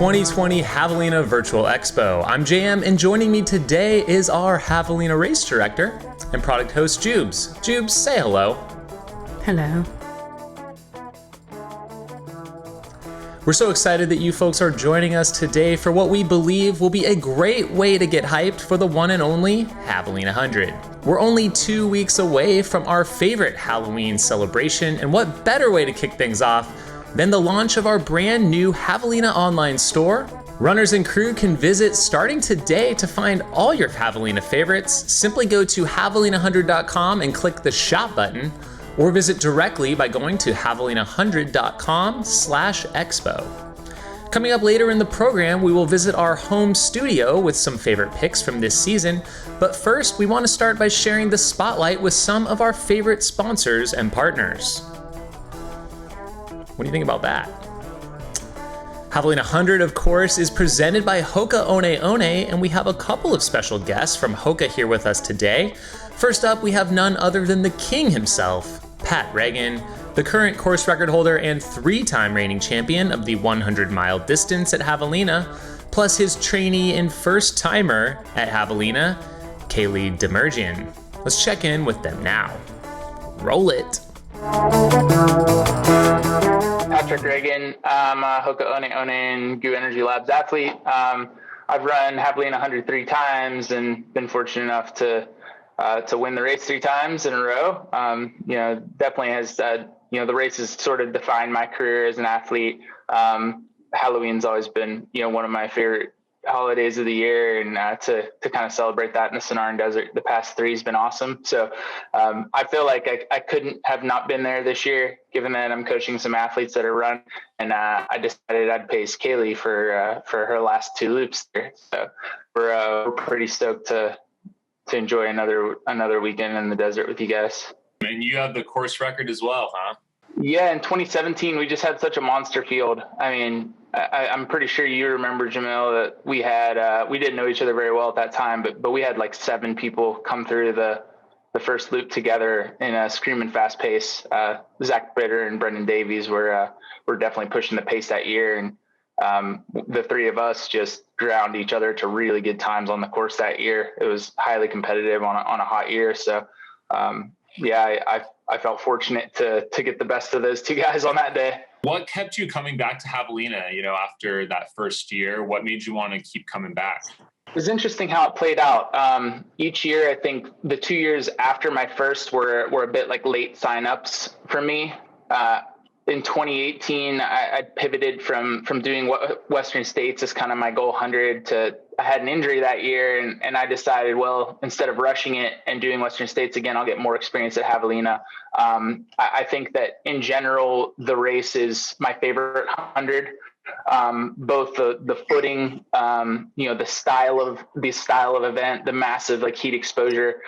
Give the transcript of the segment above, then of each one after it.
2020 Javelina Virtual Expo. I'm JM, and joining me today is our Javelina race director and product host, Jubes. Jubes, say hello. Hello. We're so excited that you folks are joining us today for what we believe will be a great way to get hyped for the one and only Javelina 100. We're only 2 weeks away from our favorite Halloween celebration, and what better way to kick things off than the launch of our brand new Javelina online store? Runners and crew can visit starting today to find all your Javelina favorites. Simply go to javelina100.com and click the shop button, or visit directly by going to javelina100.com/expo. Coming up later in the program, we will visit our home studio with some favorite picks from this season. But first, we want to start by sharing the spotlight with some of our favorite sponsors and partners. What do you think about that? Javelina 100, of course, is presented by Hoka One One, and we have a couple of special guests from Hoka here with us today. First up, we have none other than the king himself, Pat Reagan, the current course record holder and 3-time reigning champion of the 100-mile distance at Javelina, plus his trainee and first-timer at Javelina, Kaylee Demerjian. Let's check in with them now. Roll it. Patrick Reagan. I'm a Hoka One One and Goo Energy Labs athlete. I've run Javelina 100 3 times and been fortunate enough to win the race 3 times in a row. Definitely has, the race has sort of defined my career as an athlete. Halloween's always been, one of my favorite holidays of the year, and to kind of celebrate that in the Sonoran Desert the past 3 has been awesome. So I feel like I couldn't have not been there this year, given that I'm coaching some athletes that are run, and I decided I'd pace Kaylee for her last 2 loops there. So we're pretty stoked to enjoy another weekend in the desert with you guys. And you have the course record as well, huh? Yeah, in 2017, we just had such a monster field. I mean, I'm pretty sure you remember, Jamil, that we had, we didn't know each other very well at that time, but we had like 7 people come through the first loop together in a screaming fast pace. Zach Bitter and Brendan Davies were definitely pushing the pace that year. And the 3 of us just ground each other to really good times on the course that year. It was highly competitive on a hot year. So, I felt fortunate to get the best of those 2 guys on that day. What kept you coming back to Javelina, after that first year? What made you want to keep coming back? It was interesting how it played out. Each year, I think the 2 years after my first were a bit like late signups for me. In 2018, I pivoted from doing Western States as kind of my goal 100 to I had an injury that year, and I decided, well, instead of rushing it and doing Western States again, I'll get more experience at Javelina. I think that in general, the race is my favorite 100. Both the footing, the style of event, the massive like heat exposure,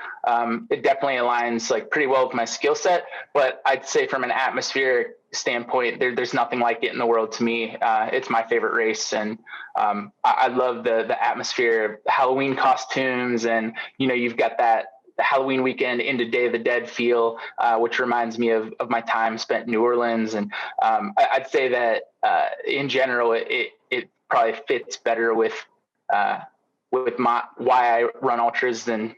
it definitely aligns like pretty well with my skill set. But I'd say from an atmospheric standpoint, there's nothing like it in the world to me. It's my favorite race, and I love the atmosphere of Halloween costumes, and you've got that Halloween weekend into Day of the Dead feel, which reminds me of my time spent in New Orleans. And I'd say that in general, it probably fits better with why I run ultras than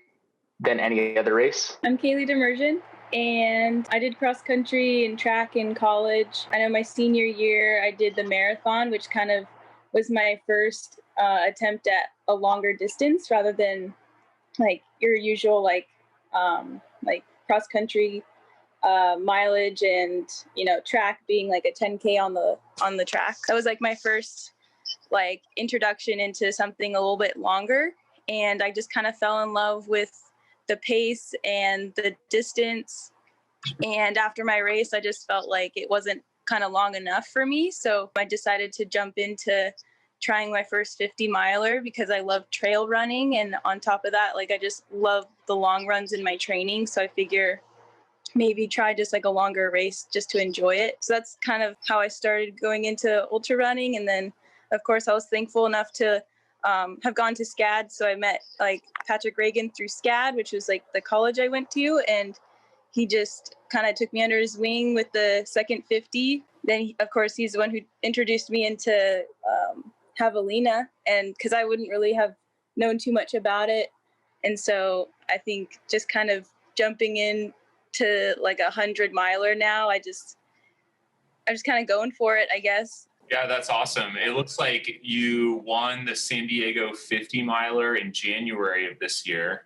any other race. I'm Kaylee Demerjian, and I did cross country and track in college. I know my senior year, I did the marathon, which kind of was my first attempt at a longer distance rather than like your usual like cross country mileage and track being like a 10K on the track. That was like my first like introduction into something a little bit longer, and I just kind of fell in love with the pace and the distance. And after my race, I just felt like it wasn't kind of long enough for me, so I decided to jump into trying my first 50 miler because I love trail running. And on top of that, like I just love the long runs in my training. So I figure maybe try just like a longer race just to enjoy it. So that's kind of how I started going into ultra running. And then of course I was thankful enough to have gone to SCAD. So I met like Patrick Reagan through SCAD, which was like the college I went to. And he just kind of took me under his wing with the second 50. Then of course he's the one who introduced me into Javelina, and because I wouldn't really have known too much about it. And so I think just kind of jumping in to like 100-miler now, I'm just kind of going for it, I guess. Yeah, that's awesome. It looks like you won the San Diego 50-miler in January of this year,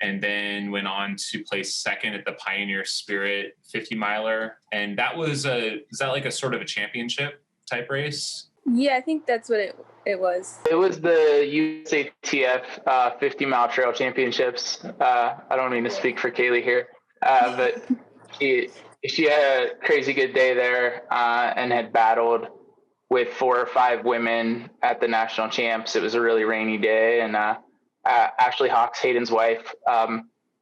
and then went on to place second at the Pioneer Spirit 50-miler. And that was is that like a sort of a championship type race? Yeah, I think that's what it was. It was the USATF 50-mile trail championships. I don't mean to speak for Kaylee here, but she had a crazy good day there and had battled with 4 or 5 women at the national champs. It was a really rainy day, and Ashley Hawks, Hayden's wife,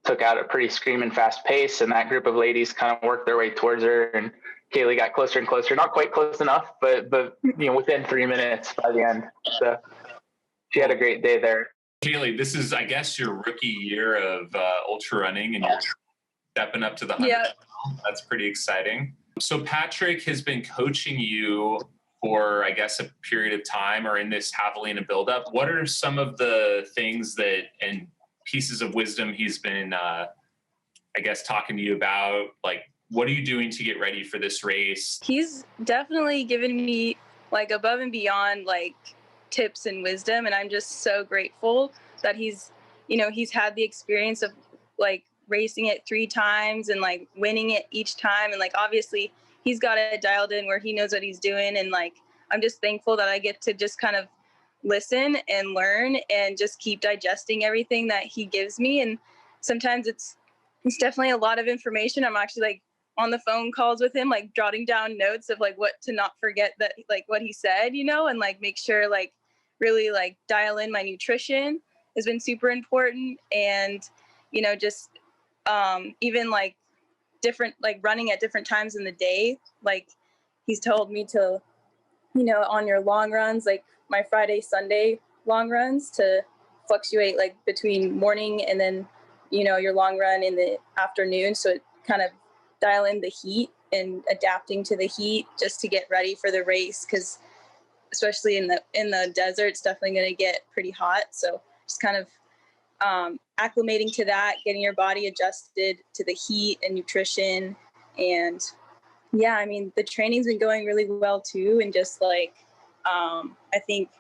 took out a pretty screaming fast pace, and that group of ladies kind of worked their way towards her, and Kaylee got closer and closer. Not quite close enough, but within 3 minutes by the end. So she had a great day there. Kaylee, this is, I guess, your rookie year of ultra running, and you're stepping up to the 100. Yeah. That's pretty exciting. So Patrick has been coaching you for, I guess, a period of time, or in this Javelina buildup. What are some of the things and pieces of wisdom he's been, I guess, talking to you about? Like, what are you doing to get ready for this race? He's definitely given me like above and beyond like tips and wisdom, and I'm just so grateful that he's had the experience of like racing it 3 times and like winning it each time, and like obviously he's got it dialed in where he knows what he's doing, and like I'm just thankful that I get to just kind of listen and learn and just keep digesting everything that he gives me. And sometimes it's definitely a lot of information. I'm actually like on the phone calls with him, like jotting down notes of like what to not forget, that like what he said, and like make sure like really like dial in my nutrition has been super important. And just even like different, like running at different times in the day. Like he's told me to, on your long runs, like my Friday, Sunday long runs, to fluctuate like between morning and then, your long run in the afternoon. So it kind of dial in the heat and adapting to the heat just to get ready for the race. Cause especially in the desert, it's definitely going to get pretty hot. So just kind of acclimating to that, getting your body adjusted to the heat and nutrition. And yeah, I mean, the training's been going really well too. And just like, I think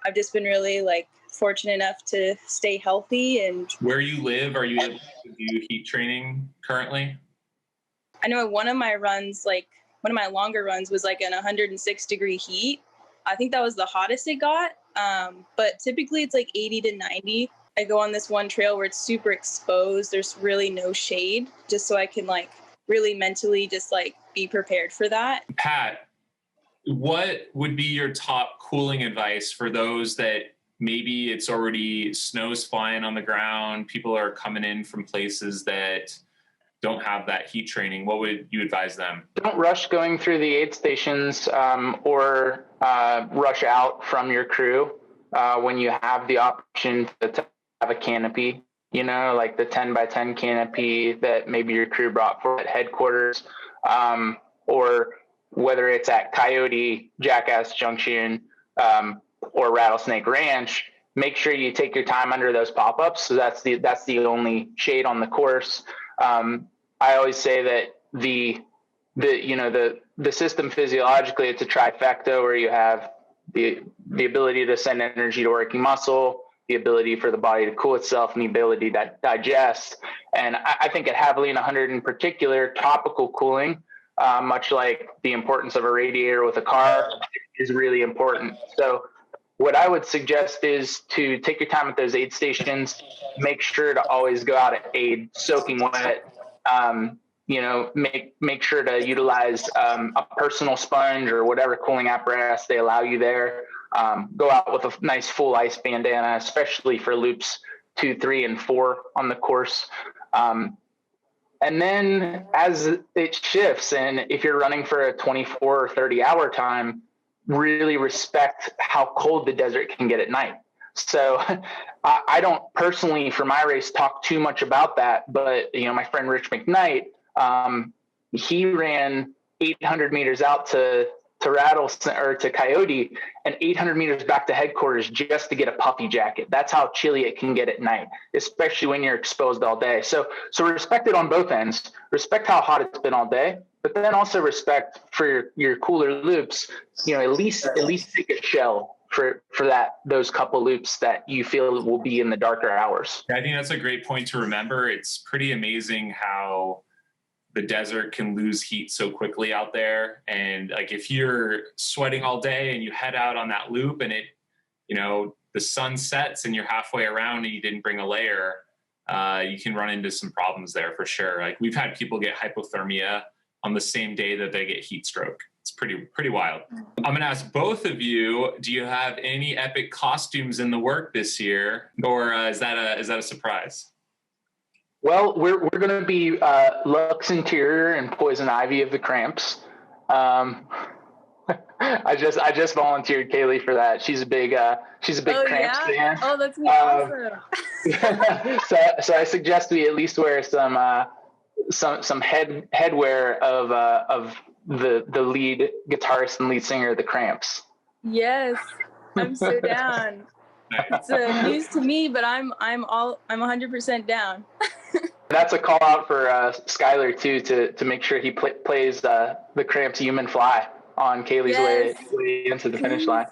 I've just been really like fortunate enough to stay healthy. And where you live, are you able to do heat training currently? I know one of my longer runs was like in 106-degree heat. I think that was the hottest it got. But typically it's like 80 to 90. I go on this one trail where it's super exposed. There's really no shade, just so I can like really mentally just like be prepared for that. Pat, what would be your top cooling advice for those that maybe it's already snow's flying on the ground, people are coming in from places that don't have that heat training? What would you advise them? Don't rush going through the aid stations or rush out from your crew when you have the option to have a canopy, like the 10 by 10 canopy that maybe your crew brought for at headquarters, or whether it's at Coyote, Jackass Junction, or Rattlesnake Ranch. Make sure you take your time under those pop-ups. So that's the only shade on the course. I always say that the system physiologically, it's a trifecta where you have the ability to send energy to working muscle, the ability for the body to cool itself, and the ability to digest. And I think at Javelina 100 in particular, topical cooling, much like the importance of a radiator with a car, is really important. So what I would suggest is to take your time at those aid stations. Make sure to always go out at aid soaking wet. Make sure to utilize a personal sponge or whatever cooling apparatus they allow you there. Go out with a nice full ice bandana, especially for loops 2, 3, and 4 on the course. And then as it shifts, and if you're running for a 24 or 30 hour time, really respect how cold the desert can get at night. So I don't personally, for my race, talk too much about that. But, my friend Rich McKnight, he ran 800 meters out to or to Coyote and 800 meters back to headquarters just to get a puffy jacket. That's how chilly it can get at night, especially when you're exposed all day. So respect it on both ends. Respect how hot it's been all day, but then also respect for your cooler loops. At least take a shell for those couple loops that you feel will be in the darker hours. I think that's a great point to remember. It's pretty amazing how the desert can lose heat so quickly out there. And like, if you're sweating all day and you head out on that loop and the sun sets and you're halfway around and you didn't bring a layer, you can run into some problems there for sure. Like, we've had people get hypothermia on the same day that they get heat stroke. It's pretty wild. I'm going to ask both of you, do you have any epic costumes in the work this year, or is that a surprise? Well, we're going to be Lux Interior and Poison Ivy of the Cramps. I just volunteered Kaylee for that. She's a big Cramps fan. Oh, that's awesome. So I suggest we at least wear some headwear of the lead guitarist and lead singer of the Cramps. Yes, I'm so down. It's news to me, but I'm 100% down. That's a call out for Skylar too, to make sure he plays the Cramps Human Fly on Kaylee's way into the finish line.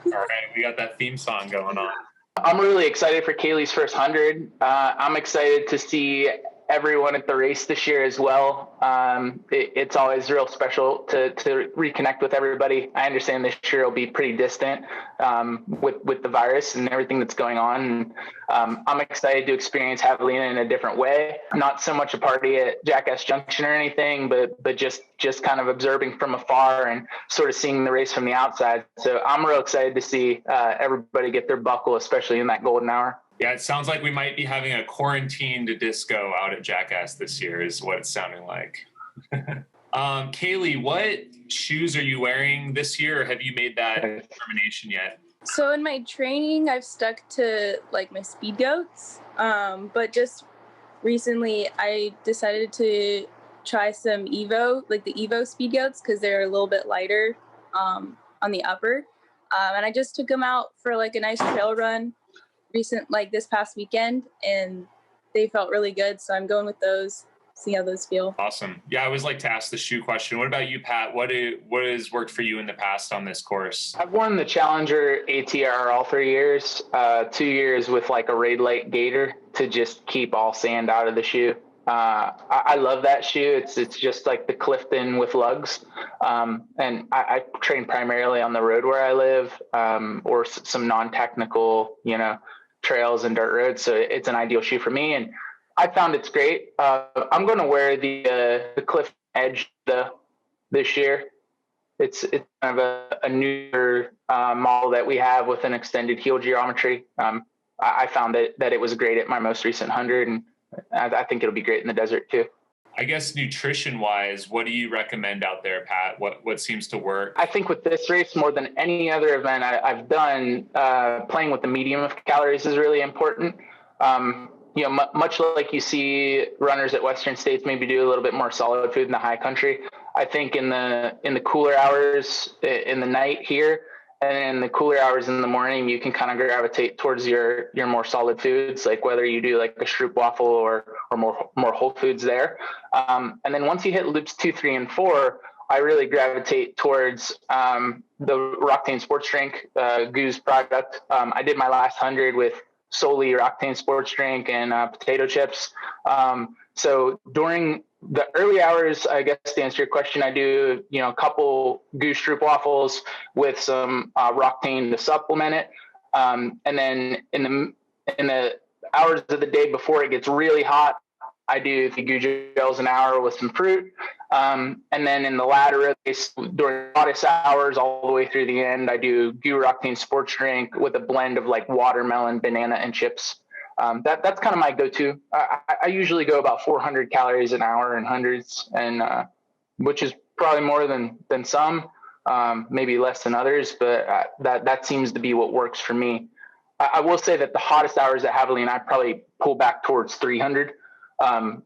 All right, we got that theme song going on. I'm really excited for Kaylee's first 100. I'm excited to see everyone at the race this year as well. It's always real special to reconnect with everybody. I understand this year will be pretty distant with the virus and everything that's going on. I'm excited to experience Javelina in a different way. Not so much a party at Jackass Junction or anything, but just kind of observing from afar and sort of seeing the race from the outside. So I'm real excited to see everybody get their buckle, especially in that golden hour. Yeah, it sounds like we might be having a quarantined disco out at Jackass this year is what it's sounding like. Kaylee, what shoes are you wearing this year, or have you made that determination yet? So in my training, I've stuck to like my speed goats, but just recently I decided to try some Evo, like the Evo speed goats, because they're a little bit lighter on the upper. And I just took them out for like a nice trail run this past weekend, and they felt really good. So I'm going with those, see how those feel. Awesome. Yeah, I always like to ask the shoe question. What about you, Pat? What has worked for you in the past on this course? I've worn the Challenger ATR all 3 years, 2 years with like a Raid Light Gator to just keep all sand out of the shoe. I love that shoe. It's just like the Clifton with lugs. And I train primarily on the road where I live, or some non-technical, trails and dirt roads. So it's an ideal shoe for me. And I found it's great. I'm going to wear the Clifton Edge this year. It's kind of a newer model that we have with an extended heel geometry. I found that it was great at my most recent 100, and I think it'll be great in the desert too. I guess nutrition-wise, what do you recommend out there, Pat? What seems to work? I think with this race, more than any other event I've done, playing with the medium of calories is really important. Much like you see runners at Western States maybe do a little bit more solid food in the high country. I think in the cooler hours in the night here, and in the cooler hours in the morning, you can kind of gravitate towards your more solid foods, like whether you do like a Stroop waffle or more whole foods there. And then once you hit loops 2, 3, and 4, I really gravitate towards the Roctane Sports Drink, Goose product. I did my last 100 with solely Roctane Sports Drink and potato chips. So during the early hours, I guess to answer your question, I do, a couple Goose Stroop waffles with some Roctane to supplement it. And then in the hours of the day before it gets really hot, I do the Goo gels an hour with some fruit. And then in the latter race, during the hottest hours all the way through the end, I do Goo Roctane Sports Drink with a blend of like watermelon, banana, and chips. That's kind of my go-to. I usually go about 400 calories an hour in hundreds, and which is probably more than some, maybe less than others, but that seems to be what works for me. I will say that the hottest hours at Javelina, I probably pull back towards 300,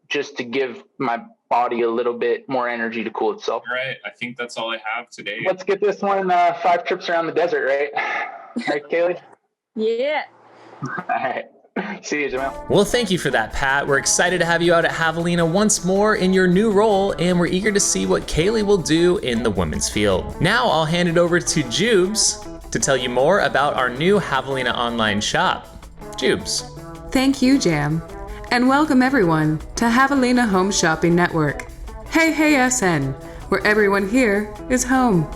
just to give my body a little bit more energy to cool itself. All right. I think that's all I have today. Let's get this one 5 trips around the desert, right? Right, Kaylee? Yeah. All right. See you, Jamel. Well, thank you for that, Pat. We're excited to have you out at Javelina once more in your new role, and we're eager to see what Kaylee will do in the women's field. Now I'll hand it over to Jubes to tell you more about our new Javelina online shop. Jubes. Thank you, Jam. And welcome everyone to Javelina Home Shopping Network. Hey SN, where everyone here is home.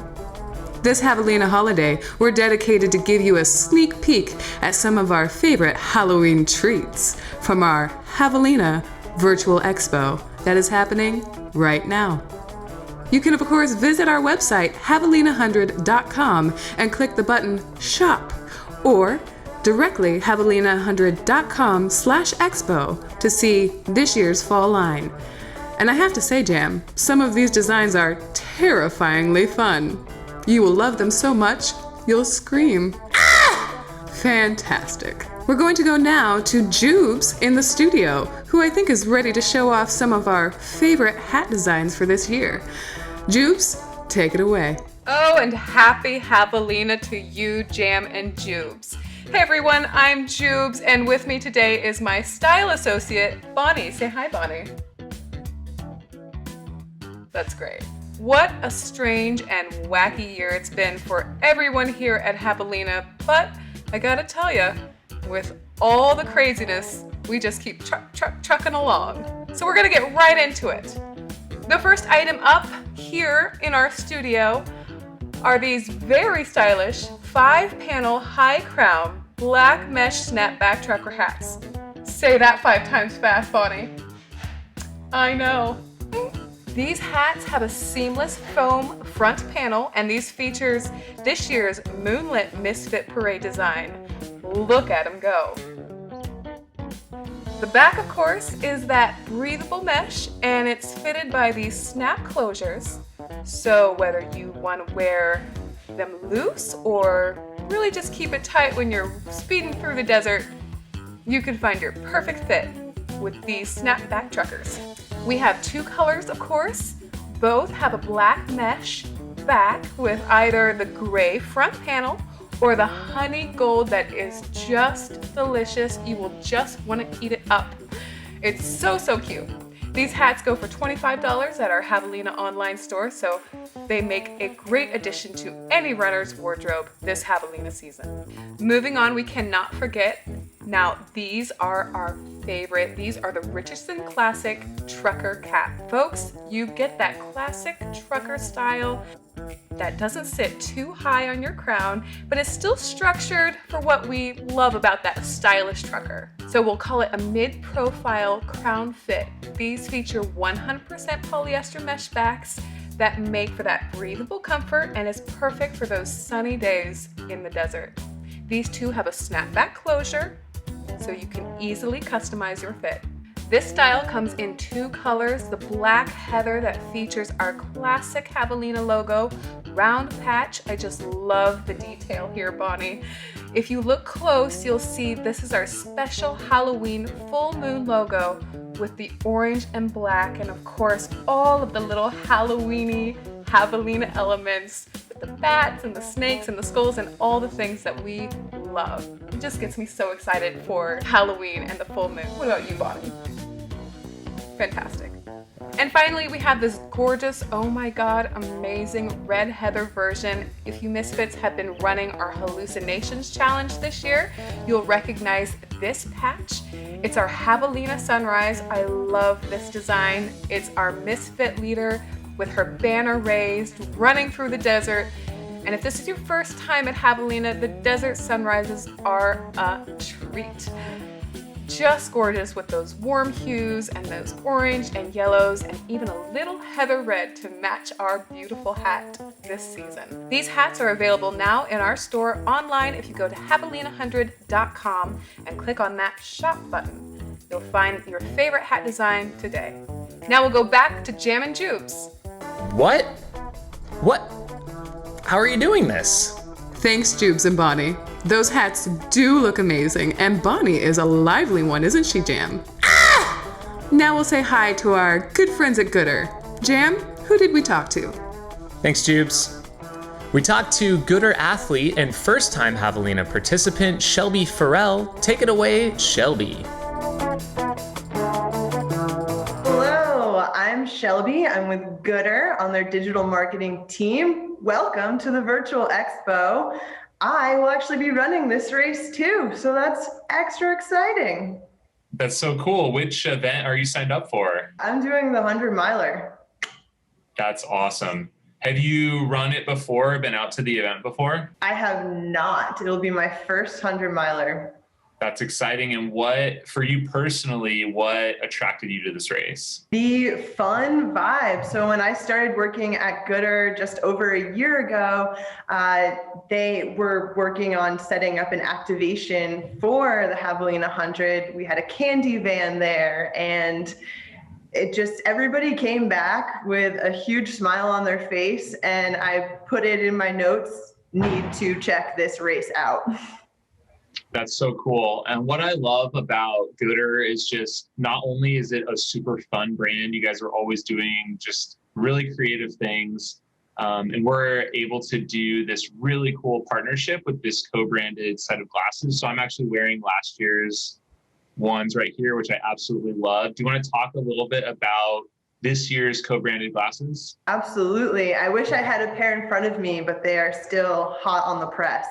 This Javelina holiday, we're dedicated to give you a sneak peek at some of our favorite Halloween treats from our Javelina Virtual Expo that is happening right now. You can, of course, visit our website, javelina100.com, and click the button Shop, or directly javelina100.com/expo to see this year's fall line. And I have to say, Jam, some of these designs are terrifyingly fun. You will love them so much, you'll scream. Ah! Fantastic. We're going to go now to Jubes in the studio, who I think is ready to show off some of our favorite hat designs for this year. Jubes, take it away. Oh, and happy Javelina to you, Jam and Jubes. Hey everyone, I'm Jubes, and with me today is my style associate, Bonnie. Say hi, Bonnie. That's great. What a strange and wacky year it's been for everyone here at Javelina, but I gotta tell ya, with all the craziness, we just keep trucking along. So we're gonna get right into it. The first item up here in our studio are these very stylish 5-panel high crown black mesh snapback trucker hats. Say that 5 times fast, Bonnie. I know. These hats have a seamless foam front panel, and these features this year's Moonlit Misfit Parade design. Look at them go. The back, of course, is that breathable mesh, and it's fitted by these snap closures. So whether you want to wear them loose or really just keep it tight when you're speeding through the desert, you can find your perfect fit with these snapback truckers. We have 2 colors, of course. Both have a black mesh back with either the gray front panel or the honey gold that is just delicious. You will just want to eat it up. It's so cute. These hats go for $25 at our Javelina online store, so they make a great addition to any runner's wardrobe this Javelina season. Moving on, we cannot forget, now these are our favorite. These are the Richardson Classic Trucker Cap. Folks, you get that classic trucker style that doesn't sit too high on your crown, but is still structured for what we love about that stylish trucker. So we'll call it a mid-profile crown fit. These feature 100% polyester mesh backs that make for that breathable comfort and is perfect for those sunny days in the desert. These 2 have a snapback closure, so you can easily customize your fit. This style comes in 2 colors, the black heather that features our classic Javelina logo, round patch. I just love the detail here, Bonnie. If you look close, you'll see this is our special Halloween full moon logo with the orange and black, and of course, all of the little Halloween-y Javelina elements with the bats and the snakes and the skulls and all the things that we love. It just gets me so excited for Halloween and the full moon. What about you, Bonnie? Fantastic. And finally, we have this gorgeous, oh my god, amazing red heather version. If you Misfits have been running our Hallucinations Challenge this year, you'll recognize this patch. It's our Javelina Sunrise. I love this design. It's our Misfit leader with her banner raised, running through the desert. And if this is your first time at Javelina, the desert sunrises are a treat. Just gorgeous with those warm hues and those orange and yellows and even a little heather red to match our beautiful hat this season. These hats are available now in our store online if you go to javelina100.com and click on that shop button. You'll find your favorite hat design today. Now we'll go back to Jam and Jubes. What? How are you doing this? Thanks, Jubes and Bonnie. Those hats do look amazing, and Bonnie is a lively one, isn't she, Jam? Now we'll say hi to our good friends at Goodr. Jam, who did we talk to? Thanks, Jubes. We talked to Goodr athlete and first-time Javelina participant Shelby Farrell. Take it away, Shelby. Hello, I'm Shelby. I'm with Goodr on their digital marketing team. Welcome to the virtual expo. I will actually be running this race too, so that's extra exciting. That's so cool. Which event are you signed up for? I'm doing the 100-miler. That's awesome. Have you run it before, been out to the event before? I have not. It'll be my first 100-miler. That's exciting. And what, for you personally, what attracted you to this race? The fun vibe. So when I started working at Goodr just over a year ago, they were working on setting up an activation for the Javelina 100. We had a candy van there, and it just, everybody came back with a huge smile on their face, and I put it in my notes, need to check this race out. That's so cool. And what I love about Goodr is just, not only is it a super fun brand, you guys are always doing just really creative things. And we're able to do this really cool partnership with this co-branded set of glasses. So I'm actually wearing last year's ones right here, which I absolutely love. Do you want to talk a little bit about this year's co-branded glasses? Absolutely. I wish I had a pair in front of me, but they are still hot on the press.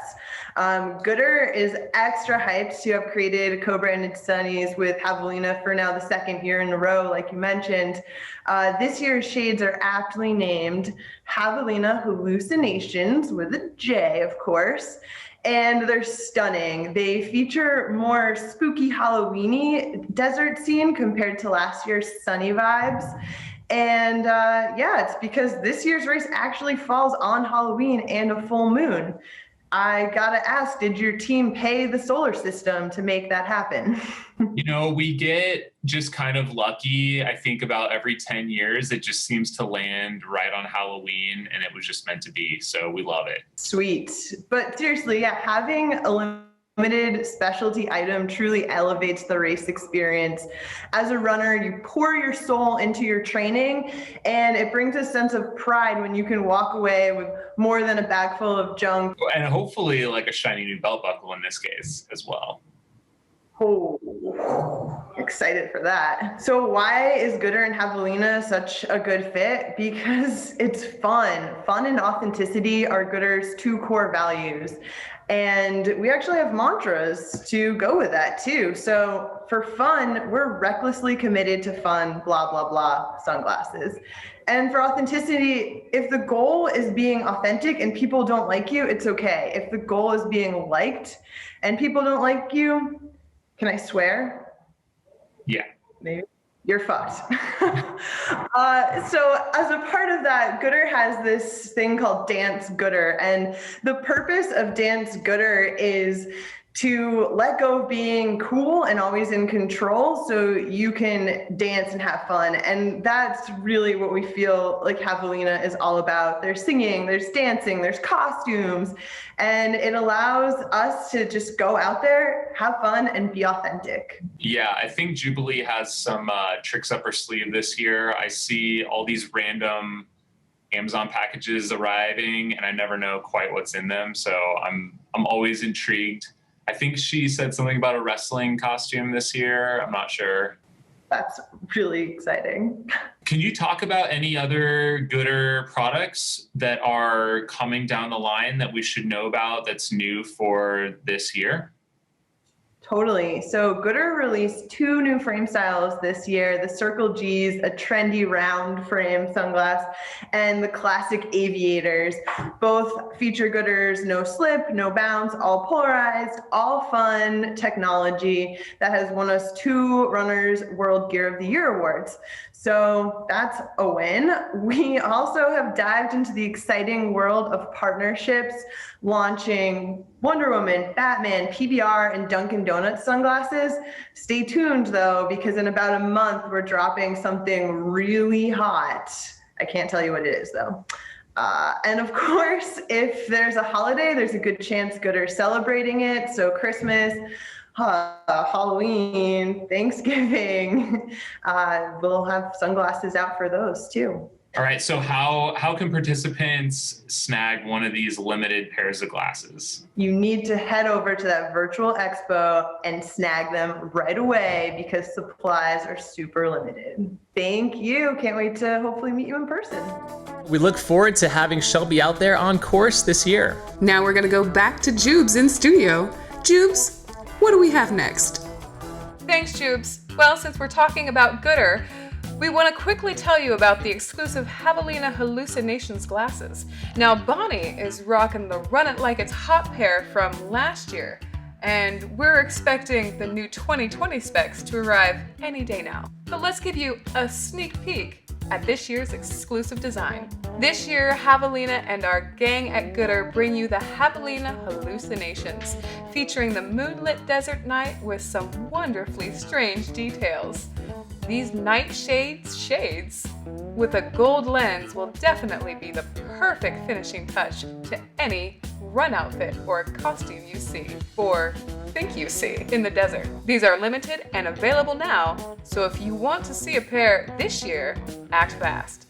Goodr is extra hyped to have created co-branded sunnies with Javelina for now the second year in a row, like you mentioned. This year's shades are aptly named Javelina Hallucinations, with a J, of course. And they're stunning. They feature more spooky Halloween-y desert scene compared to last year's sunny vibes. And yeah, it's because this year's race actually falls on Halloween and a full moon. I gotta ask, did your team pay the solar system to make that happen? You know, we get just kind of lucky. I think about every 10 years, it just seems to land right on Halloween, and it was just meant to be. So we love it. Sweet. But seriously, yeah, having a limited specialty item truly elevates the race experience. As a runner, you pour your soul into your training, and it brings a sense of pride when you can walk away with more than a bag full of junk. And hopefully like a shiny new belt buckle in this case as well. Oh, excited for that. So why is Goodr and Javelina such a good fit? Because it's fun. Fun and authenticity are Goodr's two core values. And we actually have mantras to go with that too. So for fun, we're recklessly committed to fun, blah, blah, blah, sunglasses. And for authenticity, if the goal is being authentic and people don't like you, it's okay. If the goal is being liked and people don't like you, can I swear? Yeah. Maybe. You're fucked. So as a part of that, Goodr has this thing called Dance Goodr. And the purpose of Dance Goodr is to let go of being cool and always in control so you can dance and have fun. And that's really what we feel like Javelina is all about. There's singing, there's dancing, there's costumes, and it allows us to just go out there, have fun, and be authentic. Yeah, I think Jubilee has some tricks up her sleeve this year. I see all these random Amazon packages arriving, and I never know quite what's in them. So I'm always intrigued. I think she said something about a wrestling costume this year. I'm not sure. That's really exciting. Can you talk about any other Goodr products that are coming down the line that we should know about that's new for this year? Totally. So Goodr released 2 new frame styles this year, the Circle G's, a trendy round frame sunglass, and the classic Aviators. Both feature Goodr's no slip, no bounce, all polarized, all fun technology that has won us 2 Runners World Gear of the Year awards. So that's a win. We also have dived into the exciting world of partnerships, launching Wonder Woman, Batman, PBR, and Dunkin' Donuts sunglasses. Stay tuned though, because in about a month, we're dropping something really hot. I can't tell you what it is though. And of course, if there's a holiday, there's a good chance Goodr's celebrating it. So Christmas, Halloween, Thanksgiving. We'll have sunglasses out for those too. All right, so how can participants snag one of these limited pairs of glasses? You need to head over to that virtual expo and snag them right away because supplies are super limited. Thank you. Can't wait to hopefully meet you in person. We look forward to having Shelby out there on course this year. Now we're gonna go back to Jubes in studio. Jubes, what do we have next? Thanks, Jubes. Well, since we're talking about Goodr, we want to quickly tell you about the exclusive Javelina Hallucinations glasses. Now, Bonnie is rocking the Run It Like It's Hot pair from last year, and we're expecting the new 2020 specs to arrive any day now. But let's give you a sneak peek at this year's exclusive design. This year, Javelina and our gang at Goodr bring you the Javelina Hallucinations, featuring the moonlit desert night with some wonderfully strange details. These night shades with a gold lens will definitely be the perfect finishing touch to any run outfit or costume you see, or think you see, in the desert. These are limited and available now, so if you want to see a pair this year, act fast.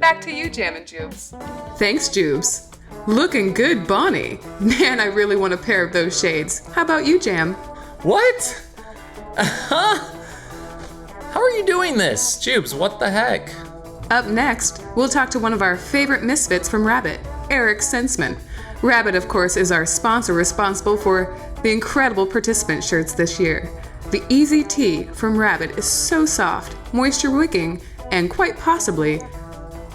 Back to you, Jam and Jubes. Thanks, Jubes. Looking good, Bonnie. Man, I really want a pair of those shades. How about you, Jam? What? How are you doing this? Jubes, what the heck? Up next, we'll talk to one of our favorite misfits from Rabbit, Eric Sensman. Rabbit, of course, is our sponsor responsible for the incredible participant shirts this year. The Easy Tee from Rabbit is so soft, moisture-wicking, and quite possibly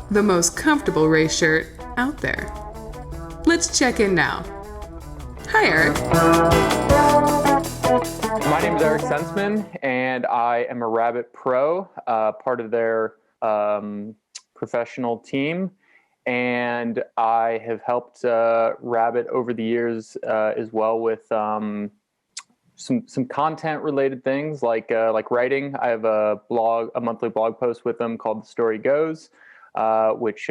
the most comfortable race shirt out there. Let's check in now. Hi, Eric. My name is Eric Sensman, and I am a Rabbit Pro, part of their professional team. And I have helped Rabbit over the years as well with some content-related things like writing. I have a monthly blog post with them called The Story Goes, which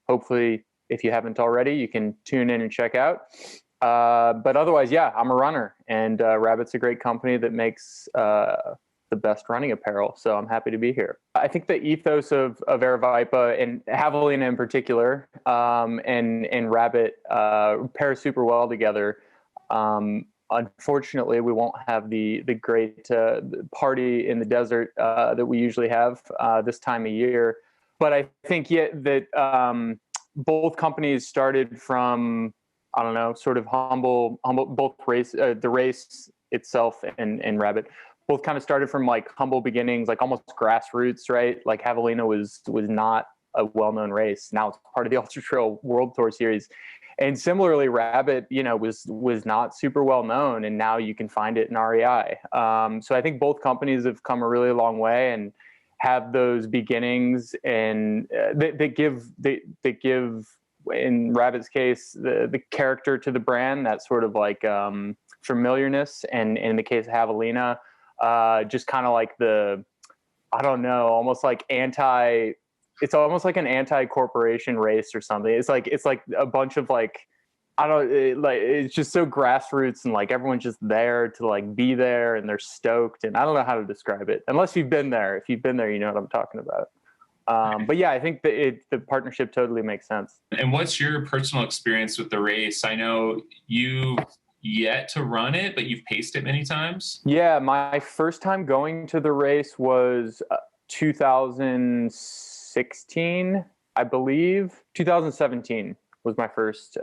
hopefully, if you haven't already, you can tune in and check out. But otherwise, yeah, I'm a runner, and Rabbit's a great company that makes the best running apparel. So I'm happy to be here. I think the ethos of Aravaipa and Javelina in particular, and Rabbit pair super well together. Unfortunately, we won't have the great party in the desert that we usually have this time of year. But I think that both companies started from, I don't know, sort of humble. Both the race itself and Rabbit both kind of started from like humble beginnings, like almost grassroots, right? Like Javelina was not a well-known race. Now it's part of the Ultra Trail World Tour Series. And similarly, Rabbit, was not super well known, and now you can find it in REI. So I think both companies have come a really long way and have those beginnings, and they give, in Rabbit's case, the character to the brand, that sort of like familiarness, and in the case of Javelina, just kind of like almost like it's almost like an anti-corporation race or something. It's like a bunch of it's just so grassroots, and like everyone's just there to like be there, and they're stoked, and I don't know how to describe it unless you've been there. If you've been there, you know what I'm talking about. But yeah, I think the partnership totally makes sense. And what's your personal experience with the race? I know you've yet to run it, but you've paced it many times. Yeah, my first time going to the race was 2016, I believe. 2017 was my first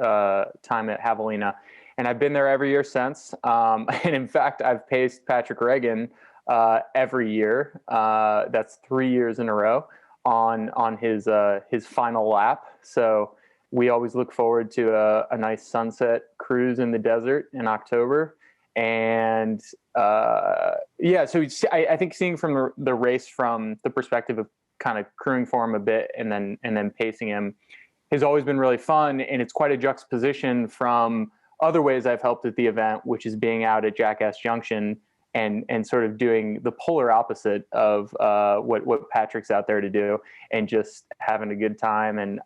time at Javelina, and I've been there every year since. And in fact, I've paced Patrick Reagan every year. That's 3 years in a row on his final lap. So we always look forward to a nice sunset cruise in the desert in October. And yeah, so I think seeing from the race from the perspective of kind of crewing for him a bit and then pacing him has always been really fun. And it's quite a juxtaposition from other ways I've helped at the event, which is being out at Jackass Junction and sort of doing the polar opposite of what Patrick's out there to do, and just having a good time. And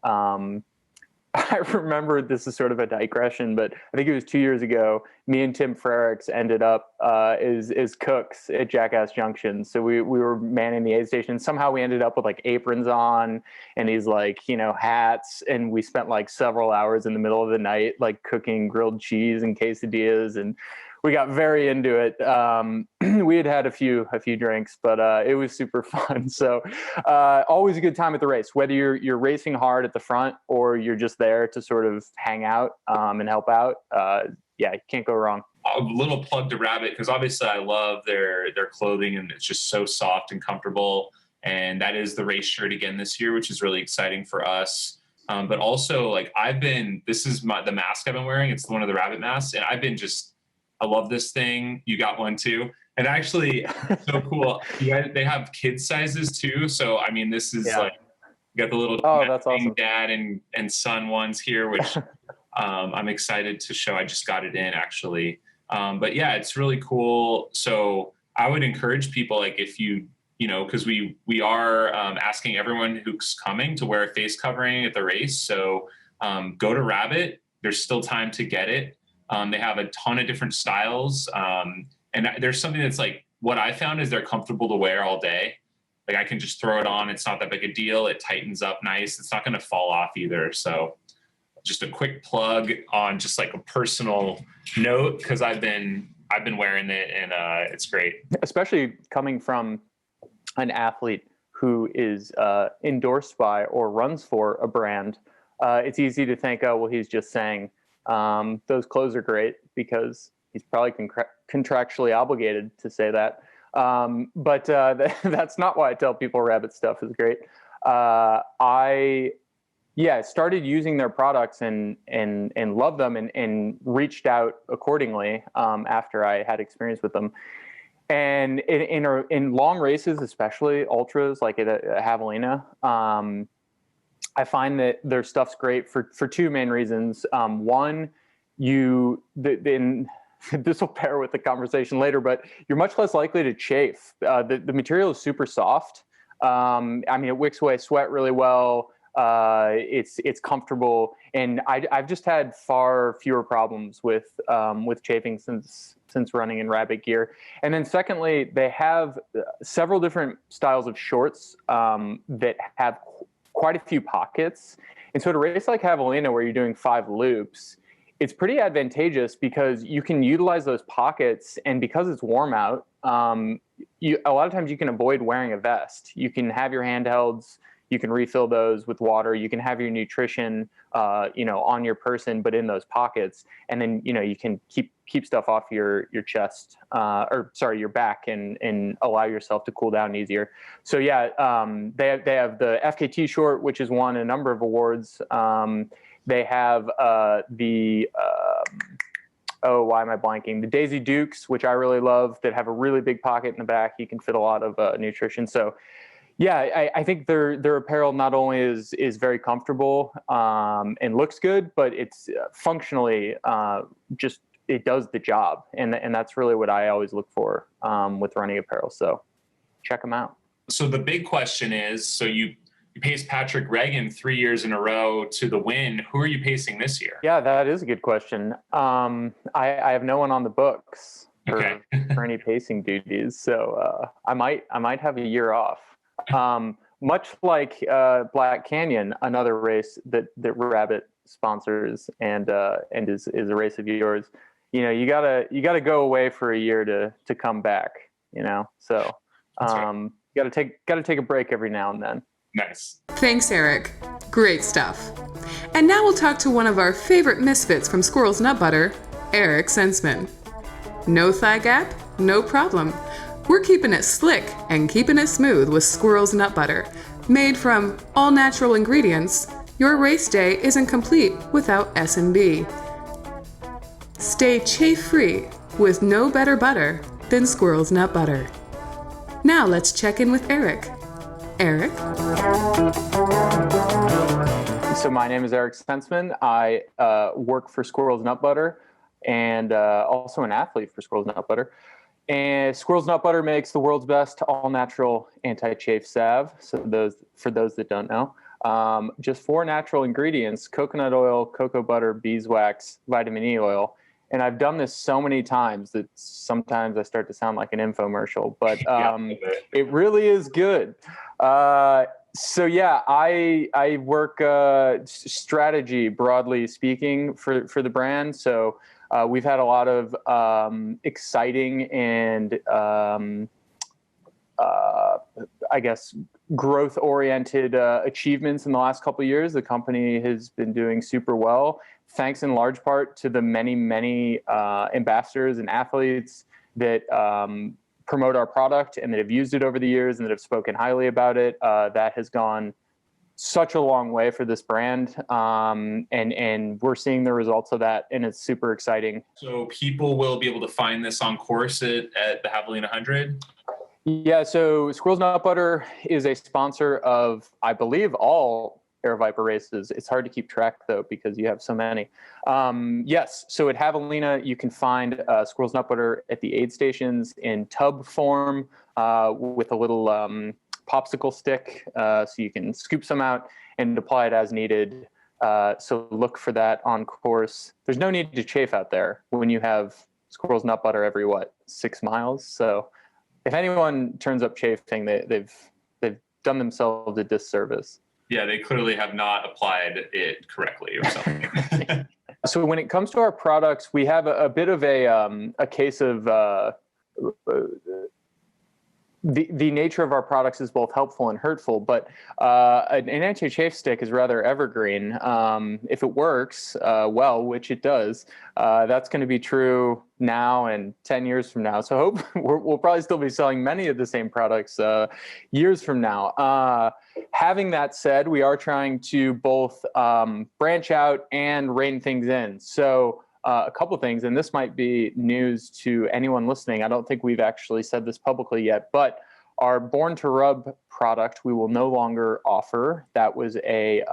I remember, this is sort of a digression, but I think it was 2 years ago, me and Tim Frericks ended up as cooks at Jackass Junction. So we were manning the aid station. Somehow we ended up with like aprons on and these like, you know, hats. And we spent like several hours in the middle of the night, like cooking grilled cheese and quesadillas, and we got very into it. We had a few drinks, but it was super fun. So always a good time at the race, whether you're racing hard at the front or you're just there to sort of hang out and help out. Yeah, you can't go wrong. A little plug to Rabbit, because obviously I love their clothing, and it's just so soft and comfortable. And that is the race shirt again this year, which is really exciting for us. But also, like, this is the mask I've been wearing. It's one of the Rabbit masks, and I love this thing. You got one too. And actually, so cool. They have kid sizes too. So, I mean, this is like, you got the little that's awesome. dad and son ones here, which I'm excited to show. I just got it in actually. But yeah, it's really cool. So I would encourage people, like, if you know, because we are asking everyone who's coming to wear a face covering at the race. So go to Rabbit. There's still time to get it. They have a ton of different styles. And there's something that's like, what I found is they're comfortable to wear all day. Like, I can just throw it on. It's not that big a deal. It tightens up nice. It's not going to fall off either. So just a quick plug on just like a personal note, because I've been wearing it, and it's great. Especially coming from an athlete who is endorsed by or runs for a brand. It's easy to think, oh, well, he's just saying those clothes are great because he's probably contractually obligated to say that. But that's not why I tell people Rabbit stuff is great. I started using their products and loved them and reached out accordingly after I had experience with them. And in long races, especially ultras like at Javelina, I find that their stuff's great for two main reasons. One, this will pair with the conversation later, but you're much less likely to chafe. The material is super soft. I mean, it wicks away sweat really well. It's comfortable, and I've just had far fewer problems with chafing since running in Rabbit gear. And then secondly, they have several different styles of shorts that have quite a few pockets. And so to race like Javelina, where you're doing 5 loops, it's pretty advantageous because you can utilize those pockets, and because it's warm out, a lot of times you can avoid wearing a vest. You can have your handhelds, you can refill those with water, you can have your nutrition, on your person, but in those pockets, and then you can keep stuff off your chest, your back, and allow yourself to cool down easier. So yeah, they have the FKT short, which has won a number of awards. They have why am I blanking? The Daisy Dukes, which I really love, that have a really big pocket in the back. You can fit a lot of nutrition. So yeah, I think their apparel not only is very comfortable and looks good, but it's functionally just, it does the job. And that's really what I always look for with running apparel. So check them out. So the big question is, so you paced Patrick Regan 3 years in a row to the win. Who are you pacing this year? Yeah, that is a good question. I have no one on the books for any pacing duties. So I might have a year off. Much like Black Canyon, another race that Rabbit sponsors and is a race of yours. You gotta go away for a year to come back. So right. gotta take a break every now and then. Nice. Thanks, Eric. Great stuff. And now we'll talk to one of our favorite misfits from Squirrel's Nut Butter, Eric Sensman. No thigh gap? No problem. We're keeping it slick and keeping it smooth with Squirrel's Nut Butter. Made from all natural ingredients, your race day isn't complete without S&B. Stay chafe-free with no better butter than Squirrel's Nut Butter. Now let's check in with Eric. Eric? So my name is Eric Sensman. I work for Squirrel's Nut Butter and also an athlete for Squirrel's Nut Butter. And Squirrel's Nut Butter makes the world's best all-natural anti-chafe salve. So for those that don't know, just 4 natural ingredients: coconut oil, cocoa butter, beeswax, vitamin E oil. And I've done this so many times that sometimes I start to sound like an infomercial, but it really is good. So yeah, I work strategy, broadly speaking, for the brand. So we've had a lot of exciting and I guess growth-oriented achievements in the last couple of years. The company has been doing super well, thanks in large part to the many ambassadors and athletes that promote our product and that have used it over the years and that have spoken highly about it. That has gone such a long way for this brand, and we're seeing the results of that, and it's super exciting. So people will be able to find this on course at the Javelina 100? Yeah, so Squirrel's Nut Butter is a sponsor of, I believe, all Aravaipa races. It's hard to keep track, though, because you have so many. Yes, so at Javelina, you can find Squirrel's Nut Butter at the aid stations in tub form with a little popsicle stick, so you can scoop some out and apply it as needed. So look for that on course. There's no need to chafe out there when you have Squirrel's Nut Butter every, 6 miles? So if anyone turns up chafing, they've done themselves a disservice. Yeah, they clearly have not applied it correctly or something. So when it comes to our products, we have a bit of a case of the nature of our products is both helpful and hurtful, but an anti-chafe stick is rather evergreen. If it works well, which it does, that's going to be true now and 10 years from now. So we'll probably still be selling many of the same products years from now. Having that said, we are trying to both branch out and rein things in. So a couple things, and this might be news to anyone listening. I don't think we've actually said this publicly yet, but our Born to Rub product we will no longer offer. That was a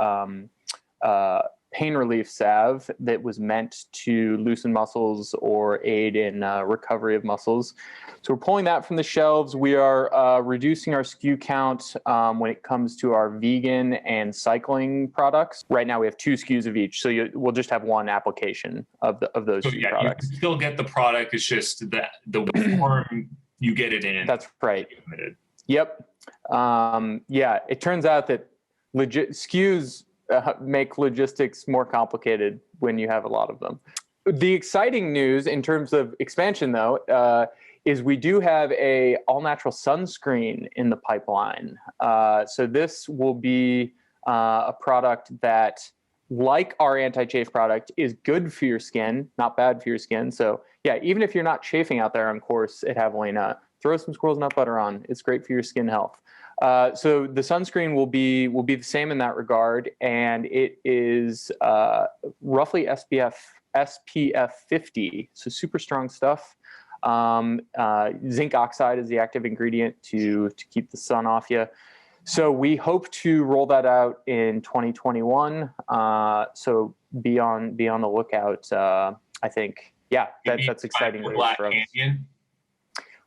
pain relief salve that was meant to loosen muscles or aid in recovery of muscles. So we're pulling that from the shelves. We are reducing our SKU count when it comes to our vegan and cycling products. Right now we have 2 SKUs of each, so we'll just have one application of those 2 products. You still get the product, it's just the form you get it in. That's right. Yep. Yeah, it turns out that SKUs make logistics more complicated when you have a lot of them. The exciting news in terms of expansion, though, is we do have a all-natural sunscreen in the pipeline. So this will be a product that, like our anti-chafe product, is good for your skin, not bad for your skin. So yeah, even if you're not chafing out there on course at Javelina, throw some Squirrel's Nut Butter on. It's great for your skin health. So the sunscreen will be the same in that regard, and it is roughly SPF 50, so super strong stuff. Zinc oxide is the active ingredient to keep the sun off you. So we hope to roll that out in 2021. So be on the lookout. I think, yeah, that's exciting news for us. Canyon?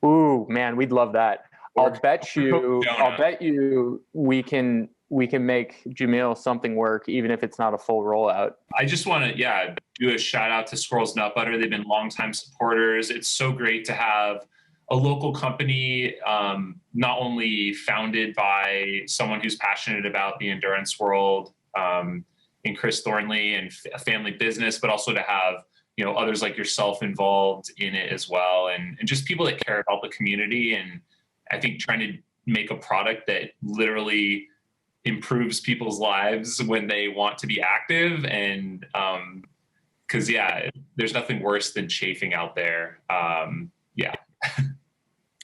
Ooh, man, we'd love that. I'll bet you we can make Jamil something work, even if it's not a full rollout. I just want to, do a shout out to Squirrel's Nut Butter. They've been longtime supporters. It's so great to have a local company, not only founded by someone who's passionate about the endurance world, in Chris Thornley, and a family business, but also to have others like yourself involved in it as well, and just people that care about the community. And I think trying to make a product that literally improves people's lives when they want to be active, and because there's nothing worse than chafing out there.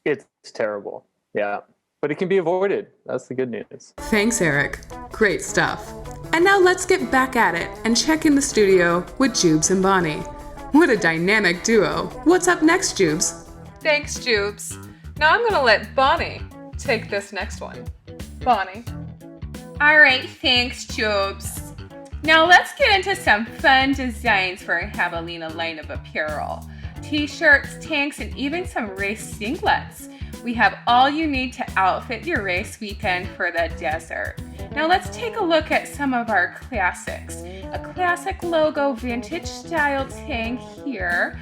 It's terrible, but it can be avoided. That's the good news. Thanks, Eric. Great stuff. And now let's get back at it and check in the studio with Jubes and Bonnie. What a dynamic duo. What's up next, Jubes? Thanks, Jubes. Now I'm gonna let Bonnie take this next one. Bonnie. All right, thanks, Jubes. Now let's get into some fun designs for our Javelina line of apparel. T-shirts, tanks, and even some race singlets. We have all you need to outfit your race weekend for the desert. Now let's take a look at some of our classics. A classic logo vintage style tank here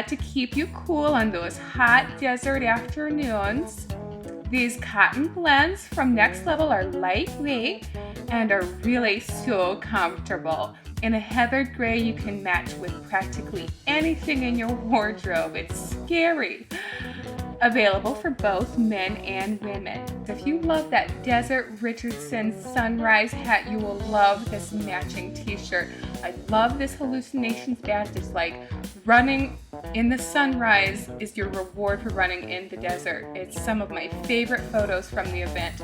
to keep you cool on those hot desert afternoons. These cotton blends from Next Level are lightweight and are really so comfortable. In a heathered gray, you can match with practically anything in your wardrobe. It's scary. Available for both men and women. If you love that Desert Richardson sunrise hat, you will love this matching t-shirt. I love this hallucinations badge. It's like running in the sunrise is your reward for running in the desert. It's some of my favorite photos from the event.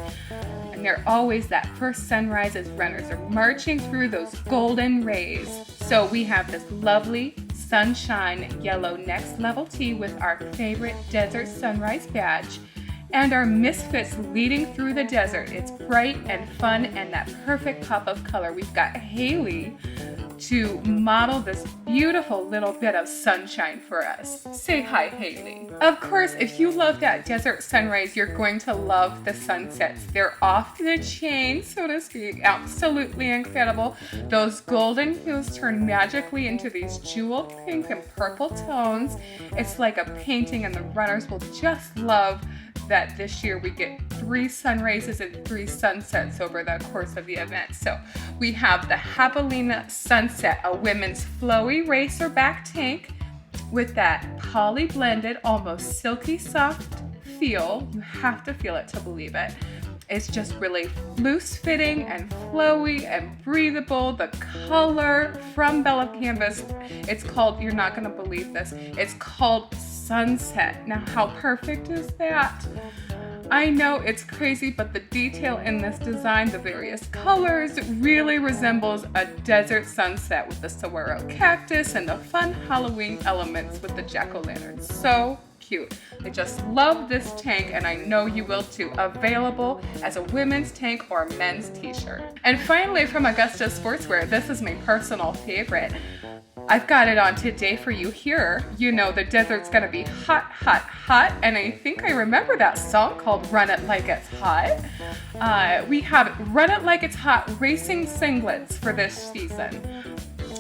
And they're always that first sunrise as runners are marching through those golden rays. So we have this lovely sunshine yellow Next Level tee with our favorite desert sunrise badge and our misfits leading through the desert. It's bright and fun and that perfect pop of color. We've got Haley to model this beautiful little bit of sunshine for us. Say hi, Haley. Of course, if you love that desert sunrise, you're going to love the sunsets. They're off the chain, so to speak. Absolutely incredible. Those golden hues turn magically into these jewel pink and purple tones. It's like a painting, and the runners will just love that this year we get 3 sun rays and 3 sunsets over the course of the event. So we have the Javelina Sunset, a women's flowy racer back tank with that poly blended, almost silky soft feel. You have to feel it to believe it. It's just really loose fitting and flowy and breathable. The color from Bella Canvas, it's called, you're not gonna believe this, it's called Sunset. Now how perfect is that? I know it's crazy, but the detail in this design, the various colors, really resembles a desert sunset with the saguaro cactus and the fun Halloween elements with the jack-o'-lantern. So cute. I just love this tank, and I know you will too. Available as a women's tank or men's t-shirt. And finally, from Augusta Sportswear, this is my personal favorite. I've got it on today for you here. You know the desert's gonna be hot, hot, hot, and I think I remember that song called Run It Like It's Hot. We have Run It Like It's Hot racing singlets for this season.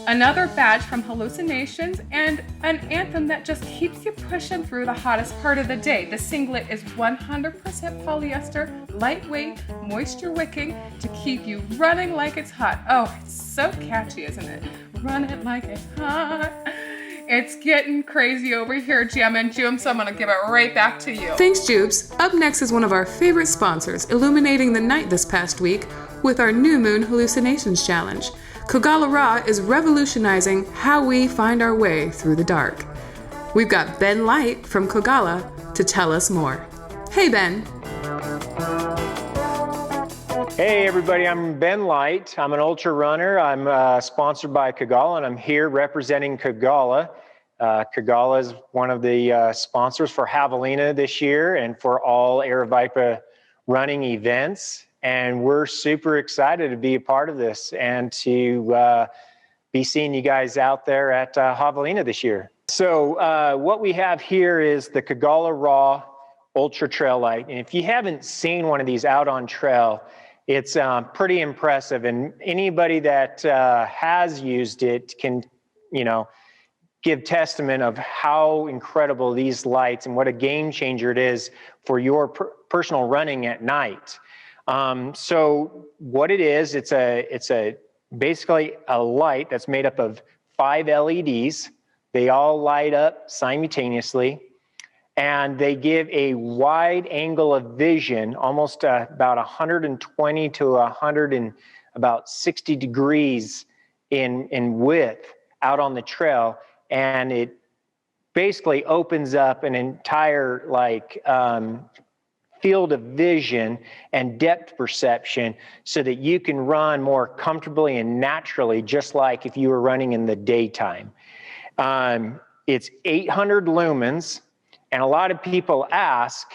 Another badge from Hallucinations, and an anthem that just keeps you pushing through the hottest part of the day. The singlet is 100% polyester, lightweight, moisture wicking to keep you running like it's hot. Oh, it's so catchy, isn't it? Run it like it's hot. It's getting crazy over here, Jam and June, so I'm gonna give it right back to you. Thanks, Jubes. Up next is one of our favorite sponsors, illuminating the night this past week with our New Moon Hallucinations Challenge. Kogalla Raw is revolutionizing how we find our way through the dark. We've got Ben Light from Kogalla to tell us more. Hey, Ben. Hey everybody, I'm Ben Light. I'm an ultra runner. I'm sponsored by Kogalla, and I'm here representing Kogalla. Kogalla is one of the sponsors for Javelina this year and for all Aravaipa running events. And we're super excited to be a part of this and to be seeing you guys out there at Javelina this year. So what we have here is the Kogalla Raw Ultra Trail Light. And if you haven't seen one of these out on trail, it's pretty impressive. And anybody that has used it can, you know, give testament of how incredible these lights and what a game changer it is for your personal running at night. So what it is, it's basically a light that's made up of 5 LEDs. They all light up simultaneously, and they give a wide angle of vision, almost about 120 to about 60 degrees in width out on the trail. And it basically opens up an entire field of vision and depth perception so that you can run more comfortably and naturally, just like if you were running in the daytime. It's 800 lumens, and a lot of people ask,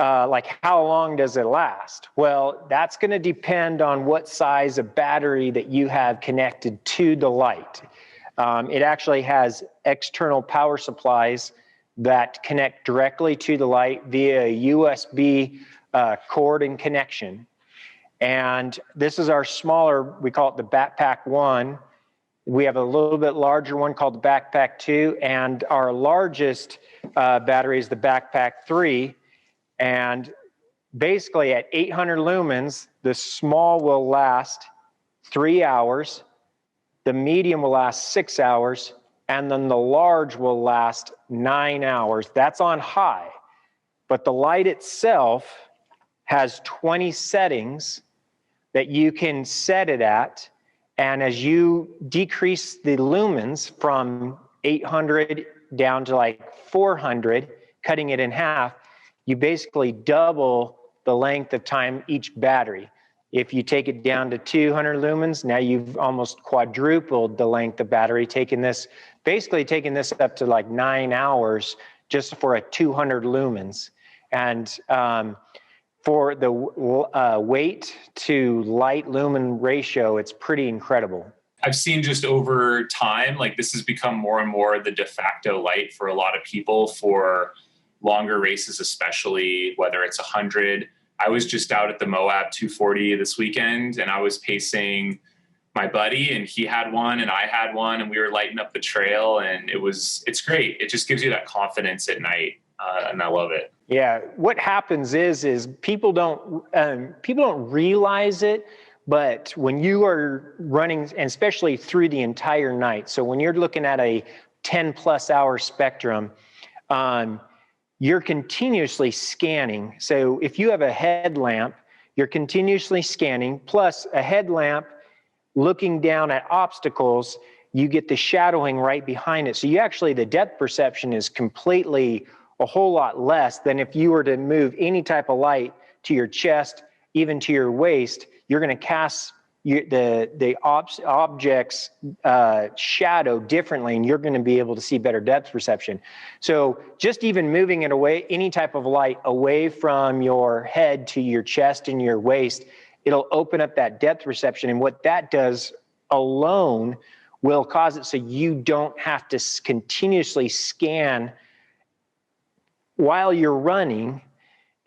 how long does it last? Well, that's going to depend on what size of battery that you have connected to the light. It actually has external power supplies that connect directly to the light via a USB cord and connection. And this is our smaller, we call it the Backpack 1. We have a little bit larger one called the Backpack 2, and our largest battery is the Backpack 3. And basically at 800 lumens, the small will last 3 hours, the medium will last 6 hours, and then the large will last 9 hours. That's on high. But the light itself has 20 settings that you can set it at. And as you decrease the lumens from 800 down to like 400, cutting it in half, you basically double the length of time each battery. If you take it down to 200 lumens, now you've almost quadrupled the length of battery, basically taking this up to like 9 hours just for a 200 lumens. And for the weight to light lumen ratio, it's pretty incredible. I've seen just over time, like this has become more and more the de facto light for a lot of people for longer races, especially whether it's 100. I was just out at the Moab 240 this weekend, and I was pacing my buddy, and he had one and I had one, and we were lighting up the trail, and it's great. It just gives you that confidence at night, and I love it. Yeah, what happens is people don't realize it, but when you are running, and especially through the entire night, so when you're looking at a 10+ hour spectrum, you're continuously scanning. So if you have a headlamp, you're continuously scanning, plus a headlamp looking down at obstacles, you get the shadowing right behind it. So the depth perception is completely a whole lot less than if you were to move any type of light to your chest, even to your waist. You're going to cast the object's shadow differently, and you're going to be able to see better depth perception. So just even moving it away, any type of light away from your head to your chest and your waist, it'll open up that depth perception. And what that does alone will cause it so you don't have to continuously scan while you're running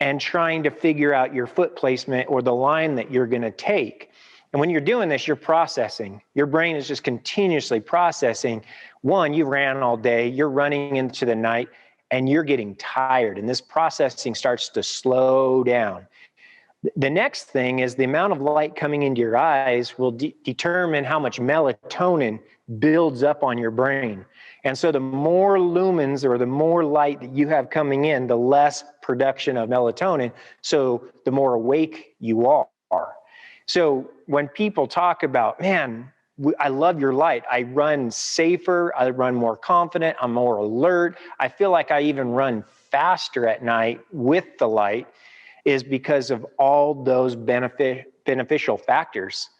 and trying to figure out your foot placement or the line that you're going to take. And when you're doing this, you're processing. Your brain is just continuously processing. One, you ran all day, you're running into the night, and you're getting tired. And this processing starts to slow down. The next thing is the amount of light coming into your eyes will determine how much melatonin builds up on your brain. And so the more lumens or the more light that you have coming in, the less production of melatonin, so the more awake you are. So when people talk about, man, I love your light, I run safer, I run more confident, I'm more alert, I feel like I even run faster at night with the light, is because of all those beneficial factors.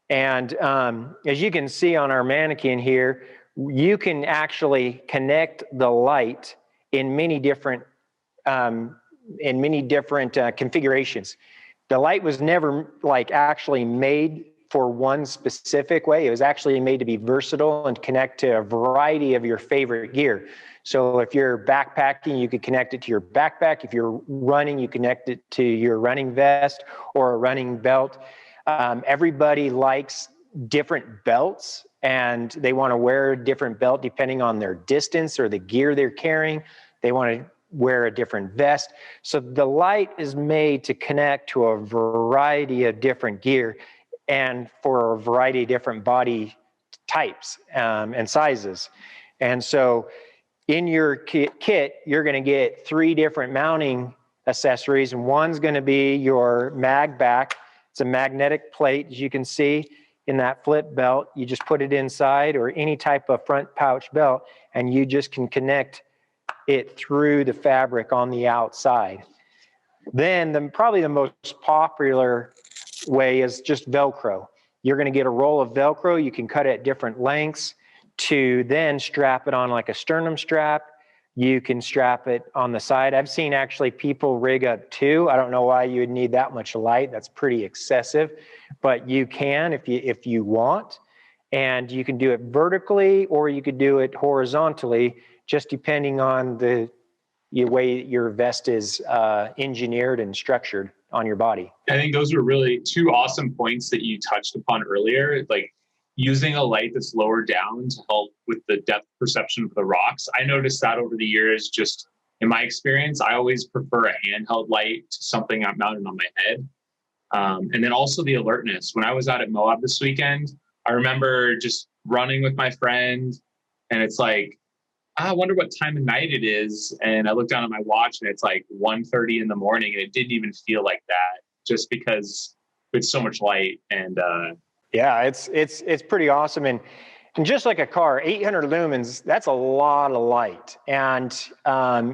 And as you can see on our mannequin here, you can actually connect the light in many different configurations. The light was never actually made for one specific way. It was actually made to be versatile and connect to a variety of your favorite gear. So if you're backpacking, you could connect it to your backpack. If you're running, you connect it to your running vest or a running belt. Everybody likes different belts, and they want to wear a different belt depending on their distance or the gear they're carrying. They want to wear a different vest. So the light is made to connect to a variety of different gear and for a variety of different body types and sizes. And so in your kit, you're going to get 3 different mounting accessories, and one's going to be your mag back. It's a magnetic plate, as you can see in that flip belt. You just put it inside, or any type of front pouch belt, and you just can connect it through the fabric on the outside. Then probably the most popular way is just Velcro. You're going to get a roll of Velcro. You can cut it at different lengths to then strap it on like a sternum strap. You can strap it on the side. I've seen actually people rig up 2. I don't know why you would need that much light. That's pretty excessive, but you can if you want. And you can do it vertically or you could do it horizontally, just depending on the the way your vest is engineered and structured on your body. I think those are really two awesome points that you touched upon earlier, like using a light that's lower down to help with the depth perception of the rocks. I noticed that over the years, just in my experience, I always prefer a handheld light to something I'm mounted on my head. And then also the alertness. When I was out at Moab this weekend, I remember just running with my friend, and it's like, I wonder what time of night it is. And I looked down at my watch and it's like 1:30 in the morning, and it didn't even feel like that, just because it's so much light. And yeah, it's pretty awesome. And just like a car, 800 lumens, that's a lot of light. And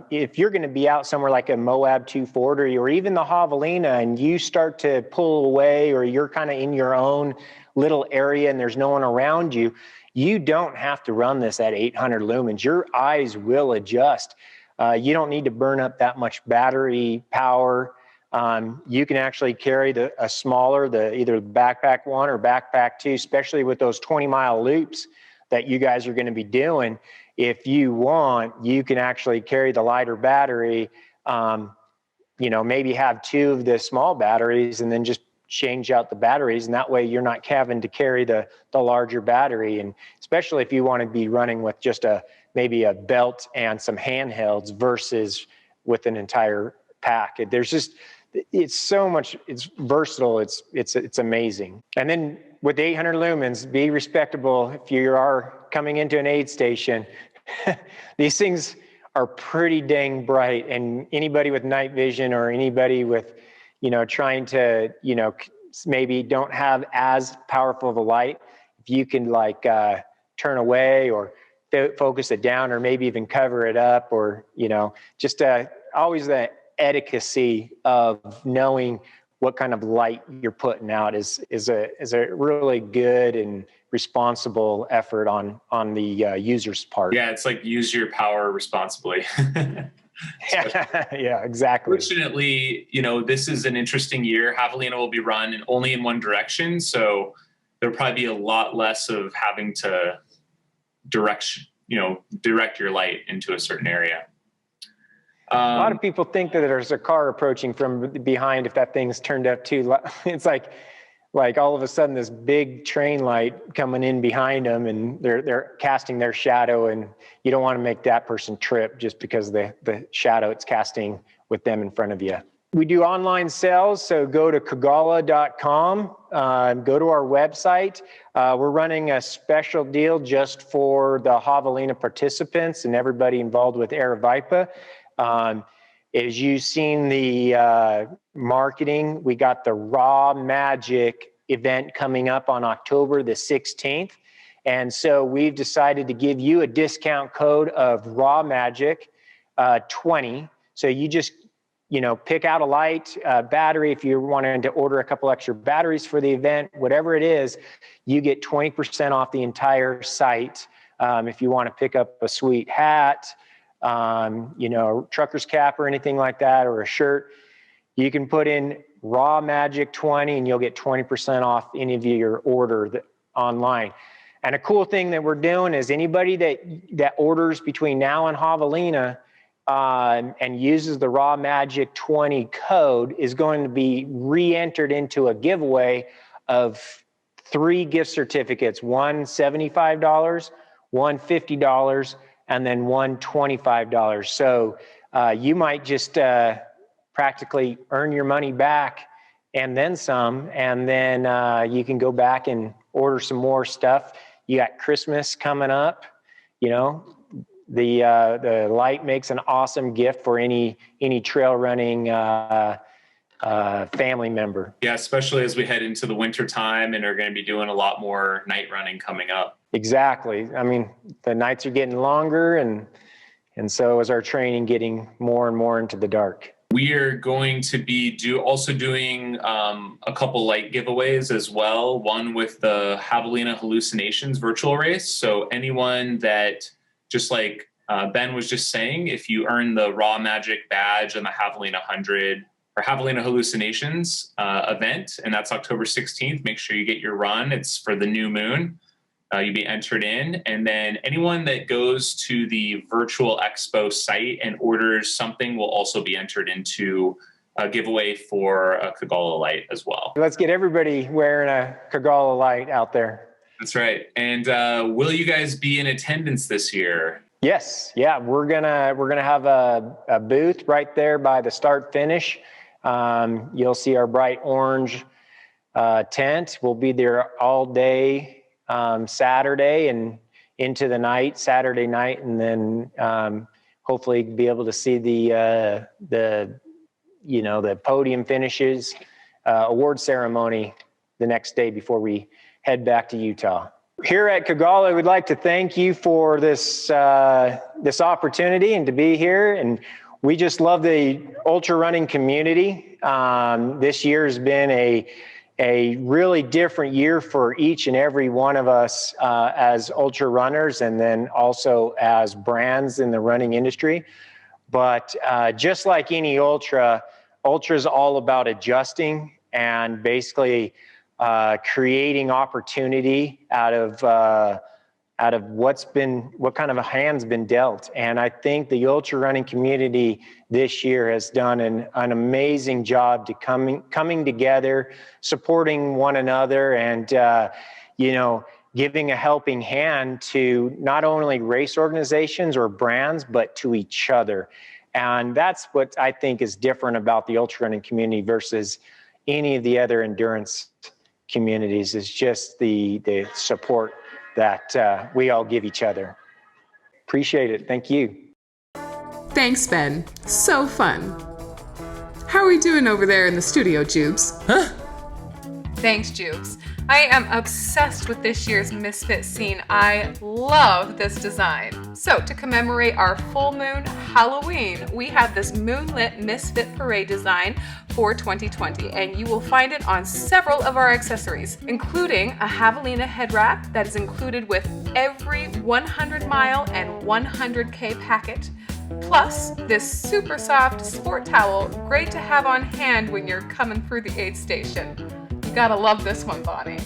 if you're going to be out somewhere like a Moab 240 or even the Javelina, and you start to pull away, or you're kind of in your own little area and there's no one around you, you don't have to run this at 800 lumens. Your eyes will adjust. You don't need to burn up that much battery power. You can actually carry a smaller, either backpack 1 or backpack 2, especially with those 20-mile loops that you guys are going to be doing. If you want, you can actually carry the lighter battery, maybe have 2 of the small batteries and then just change out the batteries. And that way you're not having to carry the larger battery. And especially if you want to be running with just maybe a belt and some handhelds versus with an entire pack. It's so much, it's versatile. It's amazing. And then with 800 lumens, be respectable. If you are coming into an aid station, these things are pretty dang bright. And anybody with night vision, or anybody with, trying to, maybe don't have as powerful of a light, if you can turn away or focus it down, or maybe even cover it up, or, just always the etiquette of knowing what kind of light you're putting out is a really good and responsible effort on the user's part. Yeah, it's like use your power responsibly. Yeah, exactly. Fortunately, this is an interesting year. Javelina will be run only in one direction, so there'll probably be a lot less of having to direct your light into a certain area. A lot of people think that there's a car approaching from behind if that thing's turned up too. It's like all of a sudden this big train light coming in behind them, and they're casting their shadow, and you don't want to make that person trip just because the shadow it's casting with them in front of you. We do online sales, so go to Kogalla.com, go to our website. We're running a special deal just for the Javelina participants and everybody involved with Aravaipa. As you've seen the marketing, we got the Raw Magic event coming up on October the 16th. And so we've decided to give you a discount code of Raw Magic 20. So you just, pick out a light, battery. If you're wanting to order a couple extra batteries for the event, whatever it is, you get 20% off the entire site. If you want to pick up a sweet hat, trucker's cap or anything like that, or a shirt, you can put in Raw Magic 20 and you'll get 20% off any of your order online. And a cool thing that we're doing is anybody that orders between now and Javelina and uses the Raw Magic 20 code is going to be re-entered into a giveaway of 3 gift certificates, one $75, one $50, and then one $25. So you might just practically earn your money back and then some, and then you can go back and order some more stuff. You got Christmas coming up, the light makes an awesome gift for any trail running family member. Yeah, especially as we head into the winter time and are going to be doing a lot more night running coming up. Exactly. I mean, the nights are getting longer, and so is our training getting more and more into the dark. We are going to be also doing a couple light giveaways as well. One with the Javelina Hallucinations virtual race. So anyone that, just like Ben was just saying, if you earn the Raw Magic badge on the Javelina 100 or Javelina Hallucinations event, and that's October 16th, make sure you get your run. It's for the new moon. you'll be entered in. And then anyone that goes to the virtual expo site and orders something will also be entered into a giveaway for a Kogalla light as well. Let's get everybody wearing a Kogalla light out there. That's right. And will you guys be in attendance this year? Yes. Yeah. We're gonna have a booth right there by the start finish. You'll see our bright orange tent. We'll be there all day Saturday and into the night, Saturday night, and then hopefully be able to see the podium finishes, award ceremony the next day before we head back to Utah. Here at Kogalla, we'd like to thank you for this opportunity and to be here. And we just love the ultra running community. This year has been a really different year for each and every one of us as ultra runners, and then also as brands in the running industry. But just like any ultra is all about adjusting and basically creating opportunity out of what kind of a hand's been dealt. And I think the ultra running community this year has done an amazing job to coming together, supporting one another, and giving a helping hand to not only race organizations or brands, but to each other. And that's what I think is different about the ultra running community versus any of the other endurance communities, is just the support that we all give each other. Appreciate it. Thank you. Thanks, Ben. So fun. How are we doing over there in the studio, Jubes? Huh? Thanks, Jubes. I am obsessed with this year's Misfit scene. I love this design. So to commemorate our full moon Halloween, we have this moonlit Misfit parade design for 2020, and you will find it on several of our accessories, including a Javelina head wrap that is included with every 100-mile and 100K packet, plus this super soft sport towel, great to have on hand when you're coming through the aid station. You gotta love this one, Bonnie.